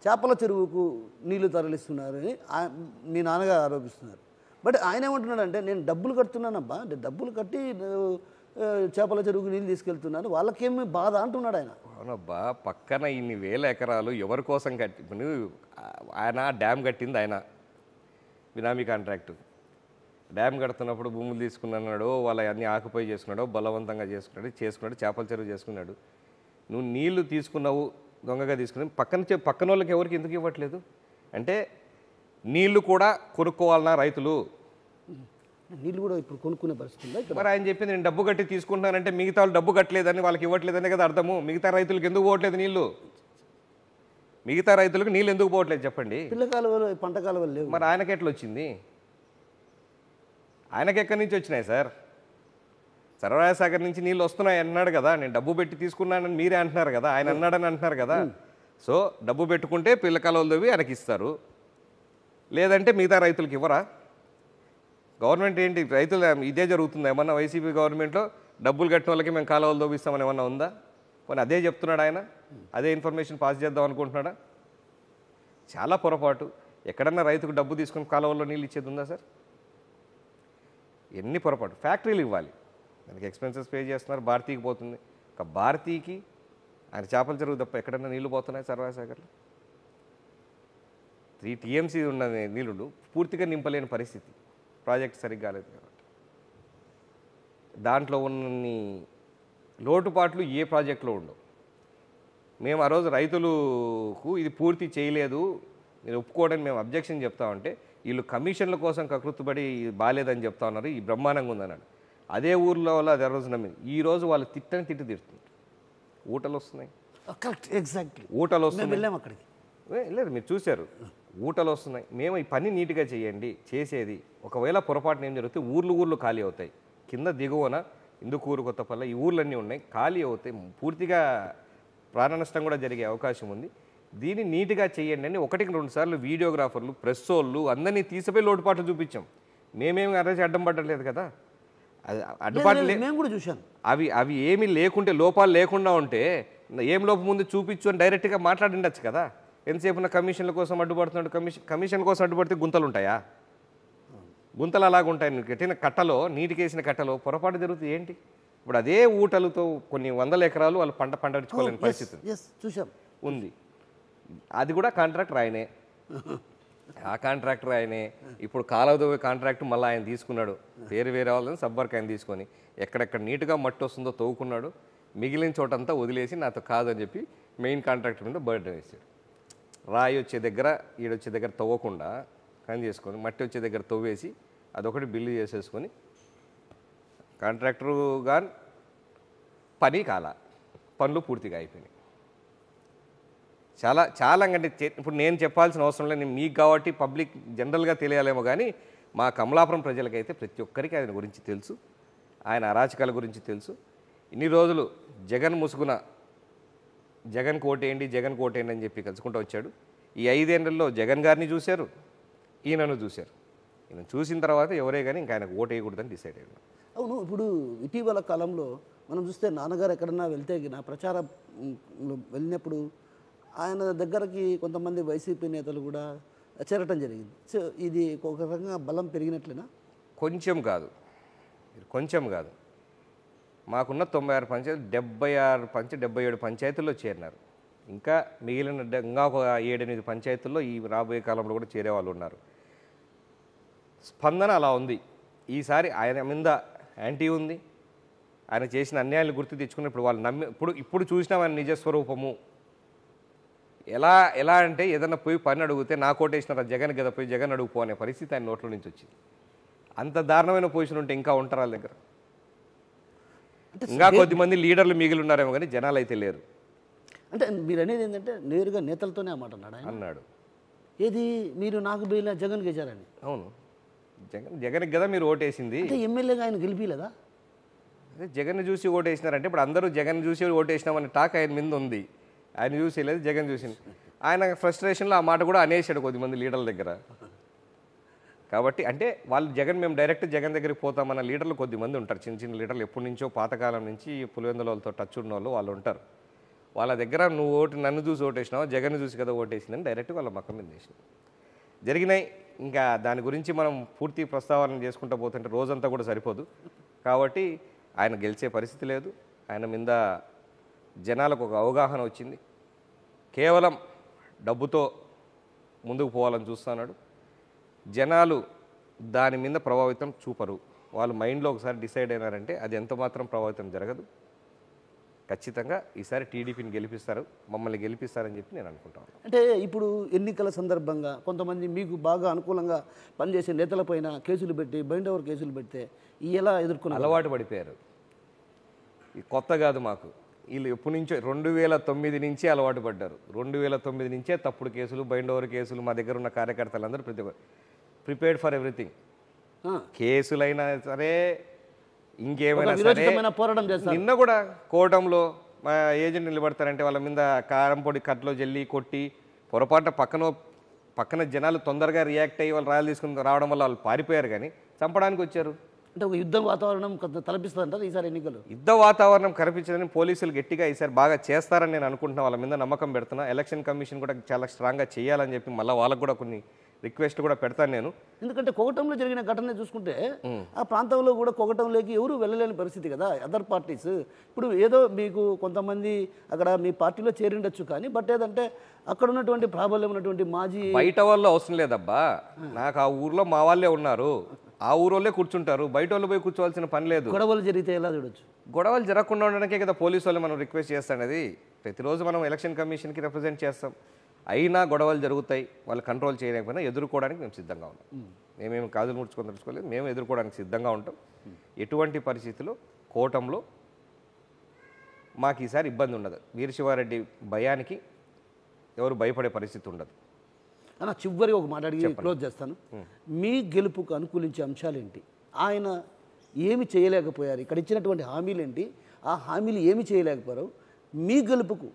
చేపల చెరువుకు నీళ్లు తరలిస్తున్నారని మీ నాన్నగారు ఆరోపిస్తున్నారు. బట్ ఆయన ఏమంటున్నాడంటే నేను డబ్బులు కడుతున్నానబ్బా, డబ్బులు కట్టి చేపల చెరువుకు నీళ్ళు తీసుకెళ్తున్నాను, వాళ్ళకేమి బాధ అంటున్నాడు ఆయన. అవునబ్బా, పక్కన ఇన్ని వేల ఎకరాలు ఎవరి కోసం కట్టి, ఆయన డ్యామ్ కట్టింది ఆయన బినామీ కాంట్రాక్టు. డ్యామ్ కడుతున్నప్పుడు భూములు తీసుకున్నాడు, వాళ్ళ అన్ని ఆక్యుపై చేసుకున్నాడు, బలవంతంగా చేసుకున్నాడు, చేపల చెరువు చేసుకున్నాడు. నువ్వు నీళ్లు తీసుకున్నావు, దొంగగా తీసుకున్నావు, పక్కన వాళ్ళకి ఎవరికి ఎందుకు ఇవ్వట్లేదు అంటే నీళ్లు కూడా కొనుక్కోవాలన్నా రైతులు? నీళ్ళు కూడా ఇప్పుడు కొనుక్కునే పరిస్థితి. మరి ఆయన చెప్పింది నేను డబ్బు కట్టి తీసుకుంటున్నానంటే మిగతా వాళ్ళు డబ్బు కట్టలేదని వాళ్ళకి ఇవ్వట్లేదనే కదా అర్థము. మిగతా రైతులకు ఎందుకు పోవట్లేదు నీళ్లు? మిగతా రైతులకు నీళ్ళు ఎందుకు పోవట్లేదు చెప్పండి? పిల్ల కాలువలు, పంట కాలువలు లేవు. మరి ఆయనకి ఎట్లా వచ్చింది? ఆయనకి ఎక్కడి నుంచి వచ్చినాయి సార్? సర్వరాయ సాగర్ నుంచి నీళ్ళు వస్తున్నాయి అన్నాడు కదా, నేను డబ్బు పెట్టి తీసుకున్నానని మీరే అంటున్నారు కదా, ఆయన అన్నాడని అంటున్నారు కదా. సో డబ్బు పెట్టుకుంటే పిల్ల కాలువలు ఆయనకి ఇస్తారు, లేదంటే మిగతా రైతులకు ఇవ్వరా? గవర్నమెంట్ ఏంటి రైతులు ఇదే జరుగుతుందా? ఏమన్నా వైసీపీ గవర్నమెంట్లో డబ్బులు కట్టిన వాళ్ళకి మేము కాలువలు దోపిస్తామని ఏమన్నా ఉందా? కానీ అదే చెప్తున్నాడు ఆయన, అదే ఇన్ఫర్మేషన్ పాస్ చేద్దాం అనుకుంటున్నాడా? చాలా పొరపాటు. ఎక్కడన్నా రైతుకు డబ్బు తీసుకుని కాలువల్లో నీళ్ళు ఇచ్చేది ఉందా సార్? ఎన్ని పొరపాటు. ఫ్యాక్టరీలు ఇవ్వాలి, దానికి ఎక్స్పెన్సెస్ పే చేస్తున్నారు, భారతీకి పోతుంది. ఒక భారతీకి ఆయన చేపల చెరువు తప్ప ఎక్కడన్నా నీళ్లు పోతున్నాయి సర్వాసాగర్లో? 3 TMC ఉన్న నీళ్ళు పూర్తిగా నింపలేని పరిస్థితి, ప్రాజెక్ట్ సరిగ్గా లేదు కాబట్టి. దాంట్లో ఉన్నన్ని లోటుపాట్లు ఏ ప్రాజెక్టులో ఉండవు. మేము ఆ రోజు రైతులకు ఇది పూర్తి చేయలేదు, నేను ఒప్పుకోవడానికి మేము అబ్జెక్షన్ చెప్తా ఉంటే వీళ్ళు కమిషన్ల కోసం కకృతుపడి బాలేదని చెప్తా ఉన్నారు, ఈ బ్రహ్మాండంగా ఉందన్నాడు. అదే ఊర్లో వాళ్ళు అది రోజు నమ్మింది. ఈ రోజు వాళ్ళు తిట్టుతున్నారు, ఊటలు వస్తున్నాయి, కరెక్ట్, ఎగ్జాక్ట్లీ. ఊటలు వస్తున్నాయి. వెళ్ళాము అక్కడికి, లేదు మీరు చూశారు, ఊటలు వస్తున్నాయి. మేము ఈ పని నీట్గా చేయండి, చేసేది ఒకవేళ పొరపాటున ఏం జరిగితే ఊర్లు ఖాళీ అవుతాయి. కింద దిగువన ఇందుకూరు, కొత్తపల్లి ఈ ఊర్లన్నీ ఉన్నాయి, ఖాళీ అవుతాయి, పూర్తిగా ప్రాణ నష్టం కూడా జరిగే అవకాశం ఉంది. దీన్ని నీట్గా చేయండి అని 1-2 సార్లు వీడియోగ్రాఫర్లు, ప్రెస్ వాళ్ళు అందరినీ తీసిపోయి లోటుపాట్లు చూపించాం. మేమేమి అరేసి అడ్డం పడలేదు కదా, అది అడ్డుపాట్లు మేము కూడా చూశాను. అవి ఏమీ లేకుంటే, లోపాలు లేకుండా ఉంటే ఏం లోపం ముందు చూపించు అని డైరెక్ట్గా మాట్లాడిండొచ్చు కదా. ఎంతసేపు కమిషన్ల కోసం అడ్డుపడుతున్నాడు, కమిషన్ కోసం అడ్డుపడితే గుంతలు ఉంటాయా? గుంతలు అలాగ ఉంటాయి. నువ్వు కట్టిన కట్టలో, నీటికేసిన కట్టలో పొరపాటు జరుగుతుంది ఏంటి? ఇప్పుడు అదే ఊటలతో కొన్ని 100 ఎకరాలు వాళ్ళు పండించుకోలేని పరిస్థితి చూసాం ఉంది. అది కూడా కాంట్రాక్టర్ ఆయనే, ఆ కాంట్రాక్టర్ ఆయనే. ఇప్పుడు కాలువ కాంట్రాక్ట్ మళ్ళీ ఆయన తీసుకున్నాడు, వేరే వాళ్ళని సబ్బర్క్ ఆయన తీసుకొని ఎక్కడెక్కడ నీట్గా మట్టి వస్తుందో తవ్వుకున్నాడు. మిగిలిన చోటంతా వదిలేసి నాతో కాదని చెప్పి మెయిన్ కాంట్రాక్టర్ మీద బర్డెన్ వేసాడు. రాయి వచ్చే దగ్గర, ఈడొచ్చే దగ్గర తవ్వకుండా పని చేసుకొని, మట్టి వచ్చే దగ్గర తవ్వేసి అదొకటి బిల్లు చేసేసుకొని కాంట్రాక్టరుగా పని కాల, పనులు పూర్తిగా అయిపోయినాయి. చాలా అంటే ఇప్పుడు నేను చెప్పాల్సిన అవసరం లేదు, మీకు కాబట్టి పబ్లిక్ జనరల్గా తెలియాలేమో, కానీ మా కమలాపురం ప్రజలకైతే ప్రతి ఒక్కరికి ఆయన గురించి తెలుసు, ఆయన అరాచకాల గురించి తెలుసు. ఇన్ని రోజులు జగన్ ముసుగున జగన్ కోటేయండి అని చెప్పి కలుసుకుంటూ వచ్చాడు. ఈ 5 ఏళ్లలో జగన్ గారిని చూశారు, ఈయనను చూశారు. ఈయన చూసిన తర్వాత ఎవరే కానీ ఇంకా ఆయనకు ఓటు వేయకూడదని డిసైడ్ అయ్యాడు. అవును, ఇప్పుడు ఇటీవల కాలంలో మనం చూస్తే నాన్నగారు ఎక్కడన్నా వెళ్తే ప్రచారం వెళ్ళినప్పుడు ఆయన దగ్గరకి కొంతమంది వైసీపీ నేతలు కూడా చేరటం జరిగింది. సో ఇది ఒక రకంగా బలం పెరిగినట్లేనా? కొంచెం కాదు. మాకున్న 96 పంచాయతీలు 77 పంచాయతీల్లో చేరినారు. ఇంకా మిగిలిన ఒక 7-8 పంచాయతీల్లో ఈ రాబోయే కాలంలో కూడా చేరే వాళ్ళు ఉన్నారు. స్పందన అలా ఉంది. ఈసారి ఆయన మీద యాంటీ ఉంది. ఆయన చేసిన అన్యాయాలు గుర్తు తెచ్చుకున్నప్పుడు వాళ్ళు ఇప్పుడు చూసినా ఆయన నిజస్వరూపము ఎలా అంటే ఏదన్నా పోయి పని అడిగితే నా కోటేసినారా జగన్ కదా, పోయి జగన్ అడుగుపో అనే పరిస్థితి ఆయన నోట్లో నుంచి వచ్చింది. అంత దారుణమైన పొజిషన్ ఉంటే ఇంకా ఉంటారు వాళ్ళ దగ్గర. ఇంకా కొద్దిమంది లీడర్లు మిగిలి ఉన్నారేమో కానీ జనాలు అయితే లేరు. అంటే మీరు అనేది ఏంటంటే నేరుగా నేతలతోనే ఆ మాట అన్నాడు. ఏది మీరు నాకు బేలా జగన్ గెలిచారని? అవును, జగన్కి కదా మీరు ఓటేసింది. ఎమ్మెల్యేగా ఆయన గెలిపిలేదా? అదే జగన్ చూసి ఓటేసినారంటే ఇప్పుడు అందరూ జగన్ చూసి ఓటేసినామని టాక్ ఆయన మీద ఉంది. ఆయన చూసి లేదు, జగన్ చూసింది. ఆయన ఫ్రస్ట్రేషన్లో ఆ మాట కూడా అనేసాడు కొద్దిమంది లీడర్ల దగ్గర. కాబట్టి అంటే వాళ్ళు మేము డైరెక్ట్ జగన్ దగ్గరికి పోతామన్న లీడర్లు కొద్దిమంది ఉంటారు, చిన్న లీడర్లు, ఎప్పటి నుంచో పాతకాలం నుంచి పులివెందుల వాళ్ళతో టచ్ ఉన్న వాళ్ళు ఉంటారు. వాళ్ళ దగ్గర నువ్వు నన్ను చూసి ఓటేసినావు, జగన్ చూసి కదా ఓటేసిందని డైరెక్ట్ వాళ్ళ మక్కం మీద వేసినావు. జరిగినాయి. ఇంకా దాని గురించి మనం పూర్తి ప్రస్తావన చేసుకుంటూ పోతుంటే రోజంతా కూడా సరిపోదు. కాబట్టి ఆయన గెలిచే పరిస్థితి లేదు. ఆయన మీద జనాలకు ఒక అవగాహన వచ్చింది. కేవలం డబ్బుతో ముందుకు పోవాలని చూస్తున్నాడు. జనాలు దాని మీద ప్రభావితం చూపరు. వాళ్ళు మైండ్లో ఒకసారి డిసైడ్ అయినారంటే అది ఎంత మాత్రం ప్రభావితం జరగదు. ఖచ్చితంగా ఈసారి టీడీపీని గెలిపిస్తారు, మమ్మల్ని గెలిపిస్తారని చెప్పి నేను అనుకుంటాను. అంటే ఇప్పుడు ఎన్నికల సందర్భంగా కొంతమంది మీకు బాగా అనుకూలంగా పనిచేసే నేతలపైన కేసులు పెట్టి బైండ్ ఓవర్ కేసులు పెడితే ఎలా ఎదుర్కొన్నారు? అలవాటు పడిపోయారు. ఇది కొత్త కాదు మాకు. వీళ్ళు ఎప్పటి నుంచో 2009 నుంచే అలవాటు పడ్డారు. 2009 నుంచే తప్పుడు కేసులు, బైండ్ ఓవర్ కేసులు. మా దగ్గర ఉన్న కార్యకర్తలందరూ ప్రిపేర్డ్ ఫర్ ఎవ్రీథింగ్. కేసులైనా సరే, ఇంకేమైనా సరే పోరాటం చేస్తారు. నిన్న కూడా కోటంలో మా ఏజెంట్ నిలబడతారంటే వాళ్ళ మీద కారం పొడి కట్లో జల్లి కొట్టి, పొరపాటున పక్కన జనాలు తొందరగా రియాక్ట్ అయ్యి వాళ్ళు రాయలు తీసుకుని రావడం వల్ల వాళ్ళు పారిపోయారు. కానీ చంపడానికి వచ్చారు. అంటే ఒక యుద్ధ వాతావరణం తలపిస్తుందంటారు ఈసారి ఎన్నికలు. యుద్ధ వాతావరణం కనిపించదని పోలీసులు గట్టిగా ఈసారి బాగా చేస్తారని నేను అనుకుంటున్నా. వాళ్ళ మీద నమ్మకం పెడుతున్నా. ఎలక్షన్ కమిషన్ కూడా చాలా స్ట్రాంగ్గా చేయాలని చెప్పి మళ్ళీ వాళ్ళకు కూడా కొన్ని రిక్వెస్ట్ కూడా పెడతాను నేను. ఎందుకంటే కోగటంలో జరిగిన ఘటన చూసుకుంటే ఆ ప్రాంతంలో కూడా కోగటంలోకి ఎవరు వెళ్ళలేని పరిస్థితి కదా, అదర్ పార్టీస్. ఇప్పుడు ఏదో మీకు కొంతమంది అక్కడ మీ పార్టీలో చేరిండొచ్చు, కానీ బట్ ఏదంటే అక్కడ ఉన్నటువంటి ప్రాబల్యం ఉన్నటువంటి మాజీ బయట వాళ్ళు అవసరం లేదబ్బా. నాకు ఆ ఊర్లో మా వాళ్ళే ఉన్నారు, ఆ ఊరోళ్ళే కూర్చుంటారు. బయట వాళ్ళు పోయి కూర్చోవాల్సిన పని లేదు. గొడవలు జరిగితే ఎలా చూడొచ్చు? గొడవలు జరగకుండా ఉండడానికే కదా పోలీసు వాళ్ళు మనం రిక్వెస్ట్ చేస్తాం. అది ప్రతిరోజు మనం ఎలక్షన్ కమిషన్కి రిప్రజెంట్ చేస్తాం. అయినా గొడవలు జరుగుతాయి, వాళ్ళు కంట్రోల్ చేయలేకపోయినా ఎదుర్కోవడానికి మేము సిద్ధంగా ఉన్నాం. మేమేమి కాదులు ముడుచుకొని తెలుసుకోలేదు, మేము ఎదుర్కోవడానికి సిద్ధంగా ఉంటాం. ఎటువంటి పరిస్థితుల్లో కూటమిలో మాకు ఈసారి ఇబ్బంది ఉండదు. వీరశివారెడ్డి భయానికి ఎవరు భయపడే పరిస్థితి ఉండదు. అన్న చివరి ఒక మాట అడిగి క్లోజ్ చేస్తాను. మీ గెలుపుకు అనుకూలించే అంశాలు ఏంటి? ఆయన ఏమి చేయలేకపోయారు? ఇక్కడ ఇచ్చినటువంటి హామీలు ఏంటి? ఆ హామీలు ఏమి చేయలేకపోయారు? మీ గెలుపుకు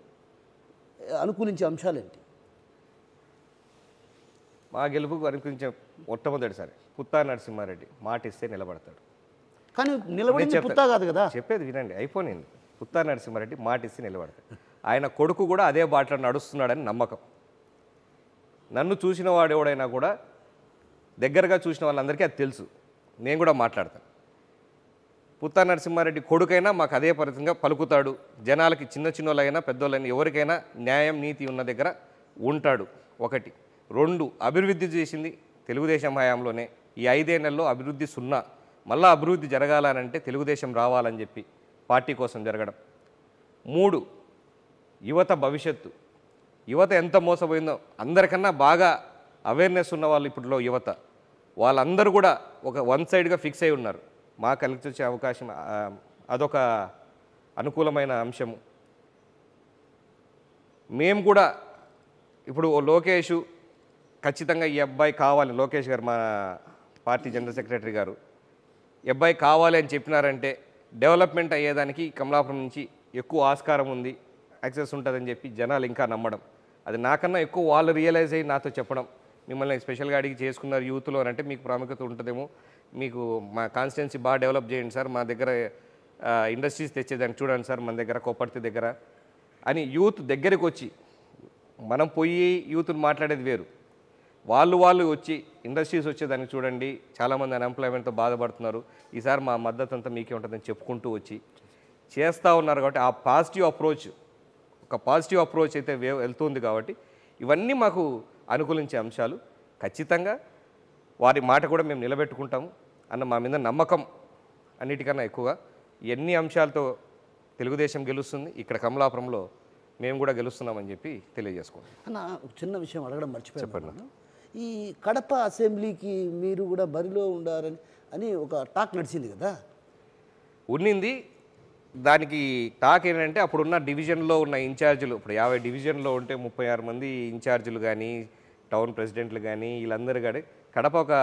అనుకూలించే అంశాలు ఏంటి? మా గెలుపుకు అనుకూలించే మొట్టమొదటిసారి పుత్తా నరసింహారెడ్డి మాట ఇస్తే నిలబడతాడు. కానీ నిలబడింది పుత్తా కాదు కదా. చెప్పేది వినండి, అయిపోయింది. పుత్తా నరసింహారెడ్డి మాట ఇస్తే నిలబడతాడు. ఆయన కొడుకు కూడా అదే బాటలో నడుస్తున్నాడని నమ్మకం. నన్ను చూసిన వాడు ఎవడైనా కూడా, దగ్గరగా చూసిన వాళ్ళందరికీ అది తెలుసు. నేను కూడా మాట్లాడతాను. పుత్తా నరసింహారెడ్డి కొడుకైనా మాకు అదే పరిస్థితిగా పలుకుతాడు. జనాలకి చిన్న చిన్నోళ్ళైనా పెద్దోళ్ళైనా ఎవరికైనా న్యాయం నీతి ఉన్న దగ్గర ఉంటాడు. 1. 2, అభివృద్ధి చేసింది తెలుగుదేశం హయాంలోనే. ఈ 5 నెలల్లో అభివృద్ధి 0. మళ్ళీ అభివృద్ధి జరగాలనంటే తెలుగుదేశం రావాలని చెప్పి పార్టీ కోసం జరగడం. 3, యువత భవిష్యత్తు. యువత ఎంత మోసపోయిందో అందరికన్నా బాగా అవేర్నెస్ ఉన్న వాళ్ళు ఇప్పట్లో యువత. వాళ్ళందరూ కూడా ఒక వన్ సైడ్గా ఫిక్స్ అయి ఉన్నారు. మా కలిసి వచ్చే అవకాశం అదొక అనుకూలమైన అంశము. మేము కూడా ఇప్పుడు లోకేష్ ఖచ్చితంగా ఈ అబ్బాయి కావాలి, లోకేష్ గారు మా పార్టీ జనరల్ సెక్రటరీ గారు, ఈ అబ్బాయి కావాలి అని చెప్పినారంటే డెవలప్మెంట్ అయ్యేదానికి కమలాపురం నుంచి ఎక్కువ ఆస్కారం ఉంది, యాక్సెస్ ఉంటుందని చెప్పి జనాలు ఇంకా నమ్మడం. అది నాకన్నా ఎక్కువ వాళ్ళు రియలైజ్ అయ్యి నాతో చెప్పడం, మిమ్మల్ని స్పెషల్గా అడిగి చేసుకున్నారు యూత్లో అంటే మీకు ప్రాముఖ్యత ఉంటుందేమో, మీకు మా కాన్స్టిట్యున్సీ బాగా డెవలప్ చేయండి సార్, మా దగ్గర ఇండస్ట్రీస్ తెచ్చేదాన్ని చూడండి సార్, మన దగ్గర కోపర్తి దగ్గర అని యూత్ దగ్గరికి వచ్చి, మనం పోయి యూత్ని మాట్లాడేది వేరు, వాళ్ళు వచ్చి ఇండస్ట్రీస్ వచ్చేదానికి చూడండి, చాలామంది అన్ఎంప్లాయ్మెంట్తో బాధపడుతున్నారు, ఈసారి మా మద్దతు అంతా మీకే ఉంటుందని చెప్పుకుంటూ వచ్చి చేస్తూ ఉన్నారు. కాబట్టి ఆ పాజిటివ్ అప్రోచ్ అయితే వెళ్తుంది. కాబట్టి ఇవన్నీ మాకు అనుకూలించే అంశాలు. ఖచ్చితంగా వారి మాట కూడా మేము నిలబెట్టుకుంటాము అన్న మా మీద నమ్మకం అన్నిటికన్నా ఎక్కువగా. ఎన్ని అంశాలతో తెలుగుదేశం గెలుస్తుంది, ఇక్కడ కమలాపురంలో మేము కూడా గెలుస్తున్నామని చెప్పి తెలియజేసుకోండి. అన్న ఒక చిన్న విషయం అడగడం మర్చిపోయాను. ఈ కడప అసెంబ్లీకి మీరు కూడా బరిలో ఉండారని ఒక టాక్ నడిచింది కదా. ఉన్నింది. దానికి టాక్ ఏంటంటే అప్పుడున్న డివిజన్లో ఉన్న ఇన్ఛార్జీలు, ఇప్పుడు 50 డివిజన్లో ఉంటే 36 మంది ఇన్ఛార్జీలు కానీ టౌన్ ప్రెసిడెంట్లు కానీ వీళ్ళందరూ కానీ కడప ఒక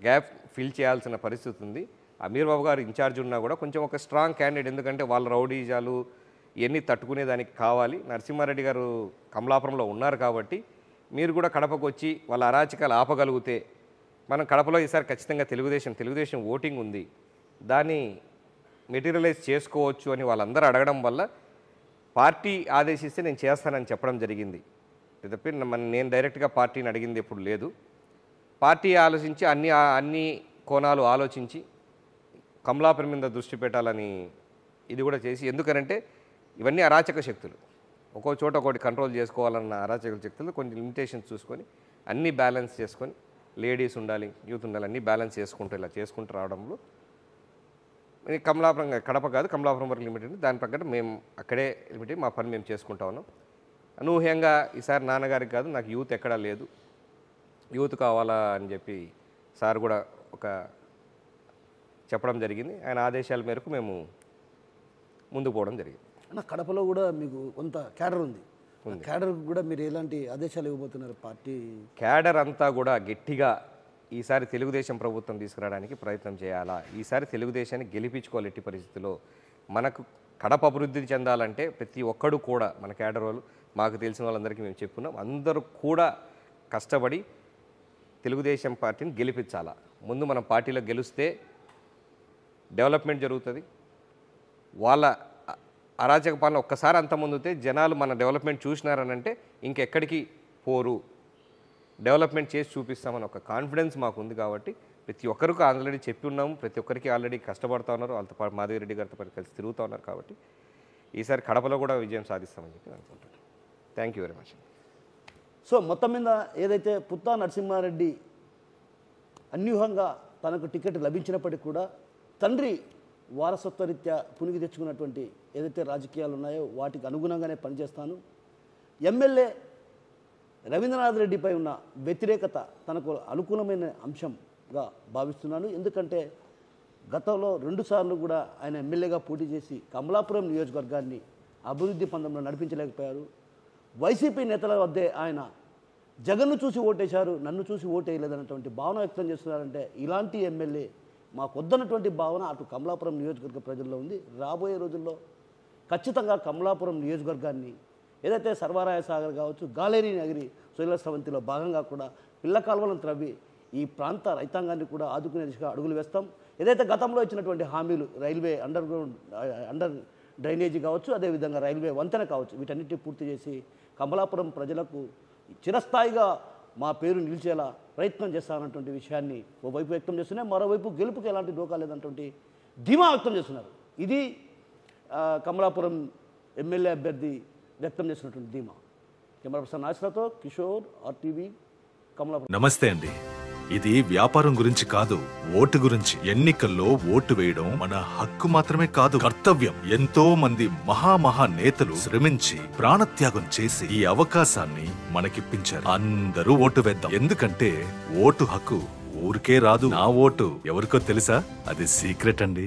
గ్యాప్ ఫిల్ చేయాల్సిన పరిస్థితి ఉంది. అమీర్ బాబు గారు ఇన్ఛార్జ్ ఉన్నా కూడా కొంచెం ఒక స్ట్రాంగ్ క్యాండిడేట్, ఎందుకంటే వాళ్ళ రౌడీజాలు ఇవన్నీ తట్టుకునేదానికి కావాలి. నరసింహారెడ్డి గారు కమలాపురంలో ఉన్నారు కాబట్టి మీరు కూడా కడపకు వచ్చి వాళ్ళ అరాచకాలు ఆపగలిగితే మనం కడపలో ఈసారి ఖచ్చితంగా తెలుగుదేశం ఓటింగ్ ఉంది, దాన్ని మెటీరియలైజ్ చేసుకోవచ్చు అని వాళ్ళందరూ అడగడం వల్ల పార్టీ ఆదేశిస్తే నేను చేస్తానని చెప్పడం జరిగింది. తప్పి నేను డైరెక్ట్గా పార్టీని అడిగింది ఎప్పుడు లేదు. పార్టీ ఆలోచించి అన్ని కోణాలు ఆలోచించి కమలాపురం మీద దృష్టి పెట్టాలని ఇది కూడా చేసి, ఎందుకనంటే ఇవన్నీ అరాచక శక్తులు, ఒక్కో చోట ఒకటి కంట్రోల్ చేసుకోవాలన్న అరాచక శక్తులు కొన్ని లిమిటేషన్స్ చూసుకొని అన్నీ బ్యాలెన్స్ చేసుకొని, లేడీస్ ఉండాలి, యూత్ ఉండాలి, అన్నీ బ్యాలెన్స్ చేసుకుంటూ ఇలా చేసుకుంటూ రావడంలో కమలాపురం కడప కాదు కమలాపురం వరకు లిమిటెడ్. దాని ప్రకారం మేము అక్కడే లిమిటెడ్ మా పని మేము చేసుకుంటా ఉన్నాం. అనూహ్యంగా ఈసారి నాన్నగారికి కాదు, నాకు యూత్ ఎక్కడా లేదు, యూత్ కావాలా అని చెప్పి సార్ కూడా ఒక చెప్పడం జరిగింది. ఆయన ఆదేశాల మేరకు మేము ముందుకు పోవడం జరిగింది. అన్న కడపలో కూడా మీకు కొంత క్యాడర్ ఉంది, క్యాడర్ కూడా మీరు ఎలాంటి ఆదేశాలు ఇవ్వబోతున్నారు? పార్టీ క్యాడర్ అంతా కూడా గట్టిగా ఈసారి తెలుగుదేశం ప్రభుత్వం తీసుకురావడానికి ప్రయత్నం చేయాలా, ఈసారి తెలుగుదేశాన్ని గెలిపించుకోవాలి. ఎట్టి పరిస్థితుల్లో మనకు కడప అభివృద్ధి చెందాలంటే ప్రతి ఒక్కడు కూడా మన క్యాడర్ వాళ్ళు, మాకు తెలిసిన వాళ్ళందరికీ మేము చెప్పుకున్నాం, అందరూ కూడా కష్టపడి తెలుగుదేశం పార్టీని గెలిపించాలా. ముందు మనం పార్టీలో గెలిస్తే డెవలప్మెంట్ జరుగుతుంది. వాళ్ళ అరాచక పాలన ఒక్కసారి అంత ముందుతే జనాలు మన డెవలప్మెంట్ చూసినారనంటే ఇంకెక్కడికి పోరు, డెవలప్మెంట్ చేసి చూపిస్తామని ఒక కాన్ఫిడెన్స్ మాకు ఉంది. కాబట్టి ప్రతి ఒక్కరికి ఆల్రెడీ చెప్పి ఉన్నాము, ప్రతి ఒక్కరికి ఆల్రెడీ కష్టపడుతూ ఉన్నారు, వాళ్ళతో పాటు మాధవిరెడ్డి గారితో పాటు కలిసి తిరుగుతూ ఉన్నారు. కాబట్టి ఈసారి కడపలో కూడా విజయం సాధిస్తామని చెప్పి అనుకుంటున్నాను. Thank you very much. So మొత్తం మీద ఏదైతే పుత్తా నరసింహారెడ్డి అన్యూహంగా తనకు టికెట్ లభించినప్పటికీ కూడా తండ్రి వారసత్వ రీత్యా పునిగి తెచ్చుకున్నటువంటి ఏదైతే రాజకీయాలు ఉన్నాయో వాటికి అనుగుణంగానే పనిచేస్తాను, ఎమ్మెల్యే రవీంద్రనాథ్ రెడ్డిపై ఉన్న వ్యతిరేకత తనకు అనుకూలమైన అంశంగా భావిస్తున్నాను. ఎందుకంటే గతంలో 2 సార్లు కూడా ఆయన ఎమ్మెల్యేగా పోటీ చేసి కమలాపురం నియోజకవర్గాన్ని అభివృద్ధి పందంలో నడిపించలేకపోయారు. వైసీపీ నేతల వద్దే ఆయన జగన్ను చూసి ఓటేశారు, నన్ను చూసి ఓటేయలేదన్నటువంటి భావన వ్యక్తం చేస్తున్నారంటే ఇలాంటి ఎమ్మెల్యే మాకు వద్దన్నటువంటి భావన అటు కమలాపురం నియోజకవర్గ ప్రజల్లో ఉంది. రాబోయే రోజుల్లో ఖచ్చితంగా కమలాపురం నియోజకవర్గాన్ని ఏదైతే సర్వారాయ సాగర్ కావచ్చు, గాలేరి నగరి సోయల స్రవంతిలో భాగంగా కూడా పిల్ల కాలువలను త్రవ్వి ఈ ప్రాంత రైతాంగాన్ని కూడా ఆదుకునే దిశగా అడుగులు వేస్తాం. ఏదైతే గతంలో ఇచ్చినటువంటి హామీలు రైల్వే అండర్ డ్రైనేజీ కావచ్చు, అదేవిధంగా రైల్వే వంతెన కావచ్చు, వీటన్నిటిని పూర్తి చేసి కమలాపురం ప్రజలకు చిరస్థాయిగా మా పేరు నిలిచేలా ప్రయత్నం చేస్తానన్నటువంటి విషయాన్ని ఓవైపు వ్యక్తం చేస్తున్నాయి, మరోవైపు గెలుపుకి ఎలాంటి డోకా లేదన్నటువంటి ధీమా వ్యక్తం చేస్తున్నారు. ఇది కమలాపురం ఎమ్మెల్యే అభ్యర్థి వ్యక్తం చేసినటువంటి ధీమా. కెమెరా పర్సన్ నాగేశ్వరరావుతో కిషోర్, RTV, కమలాపురం. నమస్తే అండి. ఇది వ్యాపారం గురించి కాదు, ఓటు గురించి. ఎన్నికల్లో ఓటు వేయడం మన హక్కు మాత్రమే కాదు, కర్తవ్యం. ఎంతో మంది మహా నేతలు శ్రమించి ప్రాణత్యాగం చేసి ఈ అవకాశాన్ని మనకిప్పించారు. అందరూ ఓటు వేద్దాం. ఎందుకంటే ఓటు హక్కు ఊరికే రాదు. నా ఓటు ఎవరికో తెలుసా? అది సీక్రెట్ అండి.